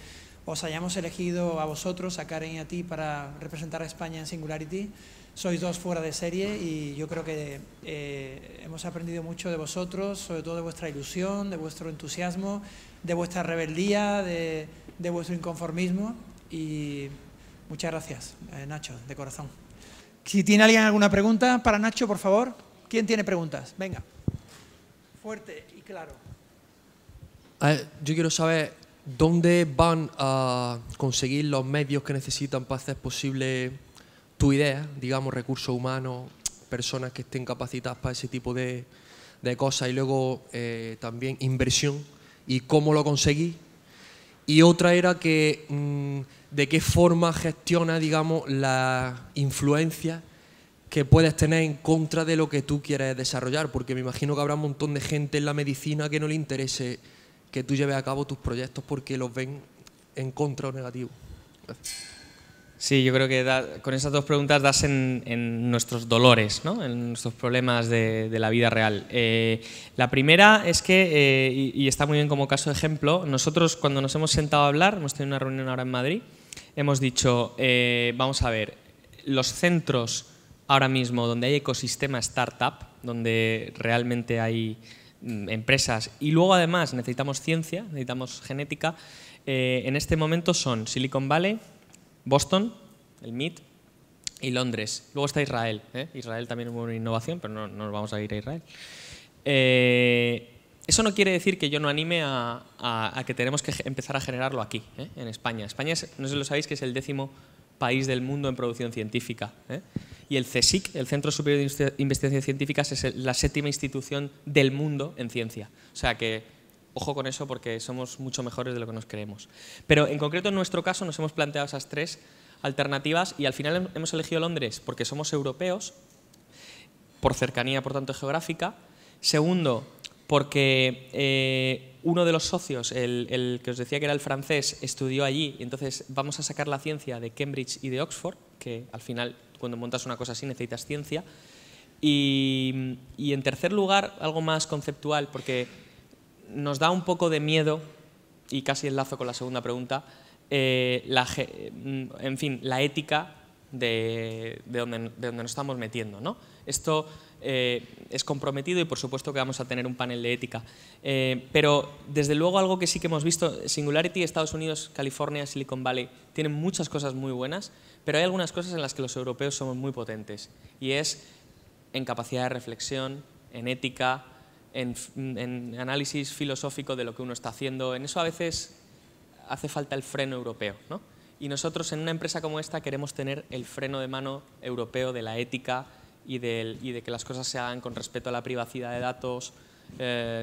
os hayamos elegido a vosotros, a Karen y a ti, para representar a España en Singularity. Sois dos fuera de serie y yo creo que hemos aprendido mucho de vosotros, sobre todo de vuestra ilusión, de vuestro entusiasmo, de vuestra rebeldía, de vuestro inconformismo. Y muchas gracias, Nacho, de corazón. Si tiene alguien alguna pregunta para Nacho, por favor. ¿Quién tiene preguntas? Venga. Fuerte y claro. Yo quiero saber dónde van a conseguir los medios que necesitan para hacer posible tu idea, digamos, recursos humanos, personas que estén capacitadas para ese tipo de cosas, y luego también inversión y cómo lo conseguís. Y otra era que de qué forma gestiona, digamos, la influencia que puedes tener en contra de lo que tú quieres desarrollar, porque me imagino que habrá un montón de gente en la medicina que no le interese que tú lleves a cabo tus proyectos porque los ven en contra o negativo. Sí, yo creo que con esas dos preguntas das en nuestros dolores, ¿no? En nuestros problemas de la vida real. La primera es que, y está muy bien como caso de ejemplo, nosotros cuando nos hemos sentado a hablar, hemos tenido una reunión ahora en Madrid, hemos dicho, vamos a ver, los centros ahora mismo donde hay ecosistema startup, donde realmente hay empresas y luego además necesitamos ciencia, necesitamos genética, en este momento son Silicon Valley, Boston, el MIT y Londres. Luego está Israel. Israel también es una innovación, pero no nos vamos a ir a Israel. Eso no quiere decir que yo no anime a que tenemos que empezar a generarlo aquí, en España. España, no sé si lo sabéis, que es el 10º país del mundo en producción científica. Y el CSIC, el Centro Superior de Investigaciones Científicas, es la 7ª institución del mundo en ciencia. O sea que, ojo con eso porque somos mucho mejores de lo que nos creemos. Pero en concreto en nuestro caso nos hemos planteado esas tres alternativas y al final hemos elegido Londres porque somos europeos, por cercanía, por tanto, geográfica. Segundo, porque uno de los socios, el que os decía que era el francés, estudió allí y entonces vamos a sacar la ciencia de Cambridge y de Oxford, que al final cuando montas una cosa así necesitas ciencia. Y en tercer lugar, algo más conceptual, porque nos da un poco de miedo, y casi enlazo con la segunda pregunta, en fin, la ética de donde nos estamos metiendo, ¿no? Esto es comprometido y por supuesto que vamos a tener un panel de ética. Pero desde luego algo que sí que hemos visto, Singularity, Estados Unidos, California, Silicon Valley, tienen muchas cosas muy buenas, pero hay algunas cosas en las que los europeos somos muy potentes, y es en capacidad de reflexión, en ética, en análisis filosófico de lo que uno está haciendo. En eso a veces hace falta el freno europeo, ¿no? Y nosotros en una empresa como esta queremos tener el freno de mano europeo de la ética y de que las cosas se hagan con respeto a la privacidad de datos,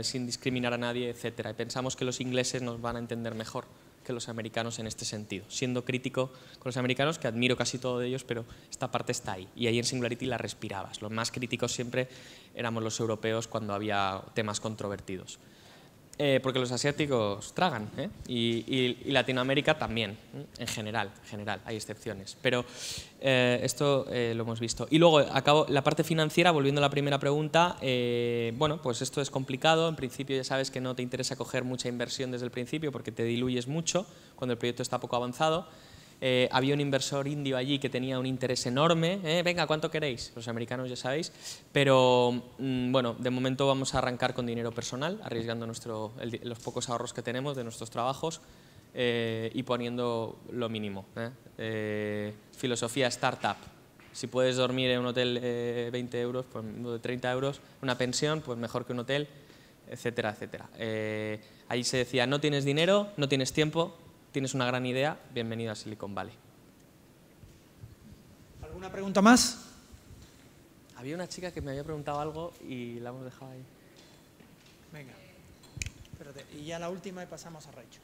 sin discriminar a nadie, etc. Y pensamos que los ingleses nos van a entender mejor que los americanos en este sentido, siendo crítico con los americanos, que admiro casi todo de ellos, pero esta parte está ahí. Y ahí en Singularity la respirabas. Los más críticos siempre éramos los europeos cuando había temas controvertidos. Porque los asiáticos tragan, y Latinoamérica también, en general, hay excepciones. Pero esto lo hemos visto. Y luego, acabo la parte financiera, volviendo a la primera pregunta, bueno, pues esto es complicado. En principio ya sabes que no te interesa coger mucha inversión desde el principio porque te diluyes mucho cuando el proyecto está poco avanzado. Había un inversor indio allí que tenía un interés enorme. Venga, ¿cuánto queréis? Los americanos ya sabéis. Pero, bueno, de momento vamos a arrancar con dinero personal, arriesgando los pocos ahorros que tenemos de nuestros trabajos y poniendo lo mínimo. Filosofía startup. Si puedes dormir en un hotel 20 euros, pues de 30 euros, una pensión, pues mejor que un hotel, etcétera, etcétera. Ahí se decía, no tienes dinero, no tienes tiempo, tienes una gran idea, bienvenido a Silicon Valley. ¿Alguna pregunta más? Había una chica que me había preguntado algo y la hemos dejado ahí. Venga, espérate. Y ya la última y pasamos a Raicho.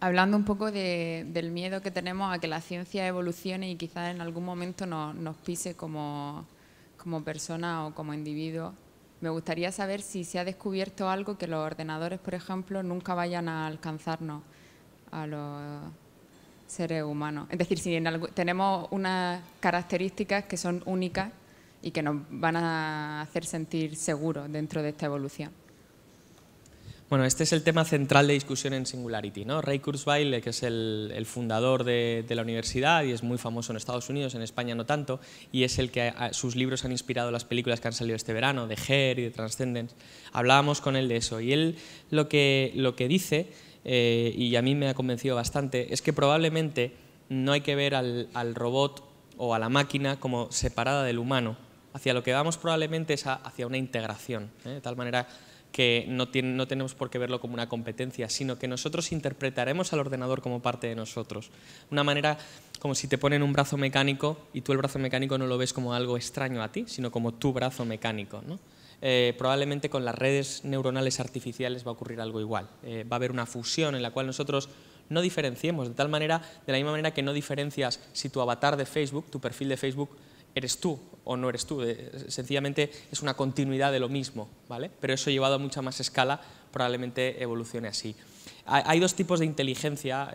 Hablando un poco del miedo que tenemos a que la ciencia evolucione y quizás en algún momento nos pise como persona o como individuo, me gustaría saber si se ha descubierto algo que los ordenadores, por ejemplo, nunca vayan a alcanzarnos a los seres humanos. Es decir, si tenemos unas características que son únicas y que nos van a hacer sentir seguros dentro de esta evolución. Bueno, este es el tema central de discusión en Singularity, ¿no? Ray Kurzweil, que es el fundador de la universidad y es muy famoso en Estados Unidos, en España no tanto, y es el que sus libros han inspirado las películas que han salido este verano, de Her y de Transcendence. Hablábamos con él de eso y él lo que dice, y a mí me ha convencido bastante, es que probablemente no hay que ver al robot o a la máquina como separada del humano. Hacia lo que vamos probablemente es hacia una integración, de tal manera que no tenemos por qué verlo como una competencia, sino que nosotros interpretaremos al ordenador como parte de nosotros. Una manera como si te ponen un brazo mecánico y tú el brazo mecánico no lo ves como algo extraño a ti, sino como tu brazo mecánico, ¿no? Probablemente con las redes neuronales artificiales va a ocurrir algo igual. Va a haber una fusión en la cual nosotros no diferenciemos, de la misma manera que no diferencias si tu avatar de Facebook, tu perfil de Facebook, eres tú o no eres tú, sencillamente es una continuidad de lo mismo, ¿vale? Pero eso llevado a mucha más escala probablemente evolucione así. Hay dos tipos de inteligencia,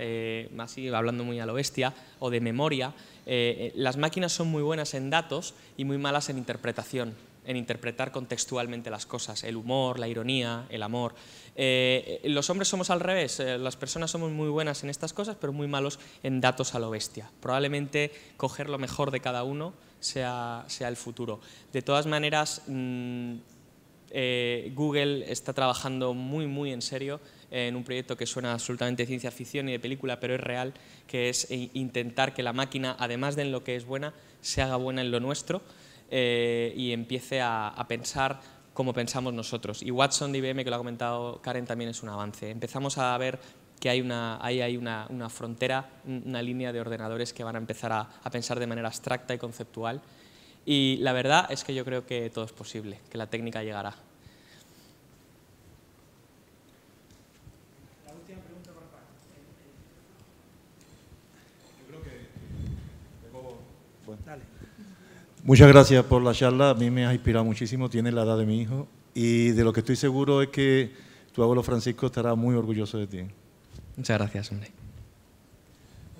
así hablando muy a lo bestia, o de memoria. Las máquinas son muy buenas en datos y muy malas en interpretación, en interpretar contextualmente las cosas, el humor, la ironía, el amor. Los hombres somos al revés, las personas somos muy buenas en estas cosas, pero muy malos en datos a lo bestia. Probablemente coger lo mejor de cada uno sea el futuro. De todas maneras, Google está trabajando muy en serio en un proyecto que suena absolutamente de ciencia ficción y de película, pero es real, que es intentar que la máquina, además de en lo que es buena, se haga buena en lo nuestro y empiece a pensar como pensamos nosotros. Y Watson de IBM, que lo ha comentado Karen, también es un avance. Empezamos a ver que hay una frontera, una línea de ordenadores que van a empezar a pensar de manera abstracta y conceptual. Y la verdad es que yo creo que todo es posible, que la técnica llegará. La última pregunta para Paco. Yo creo que... Bueno. Dale. Muchas gracias por la charla, a mí me has inspirado muchísimo, tiene la edad de mi hijo y de lo que estoy seguro es que tu abuelo Francisco estará muy orgulloso de ti. Muchas gracias, hombre.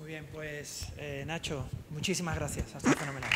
Muy bien, pues Nacho, muchísimas gracias, ha sido fenomenal.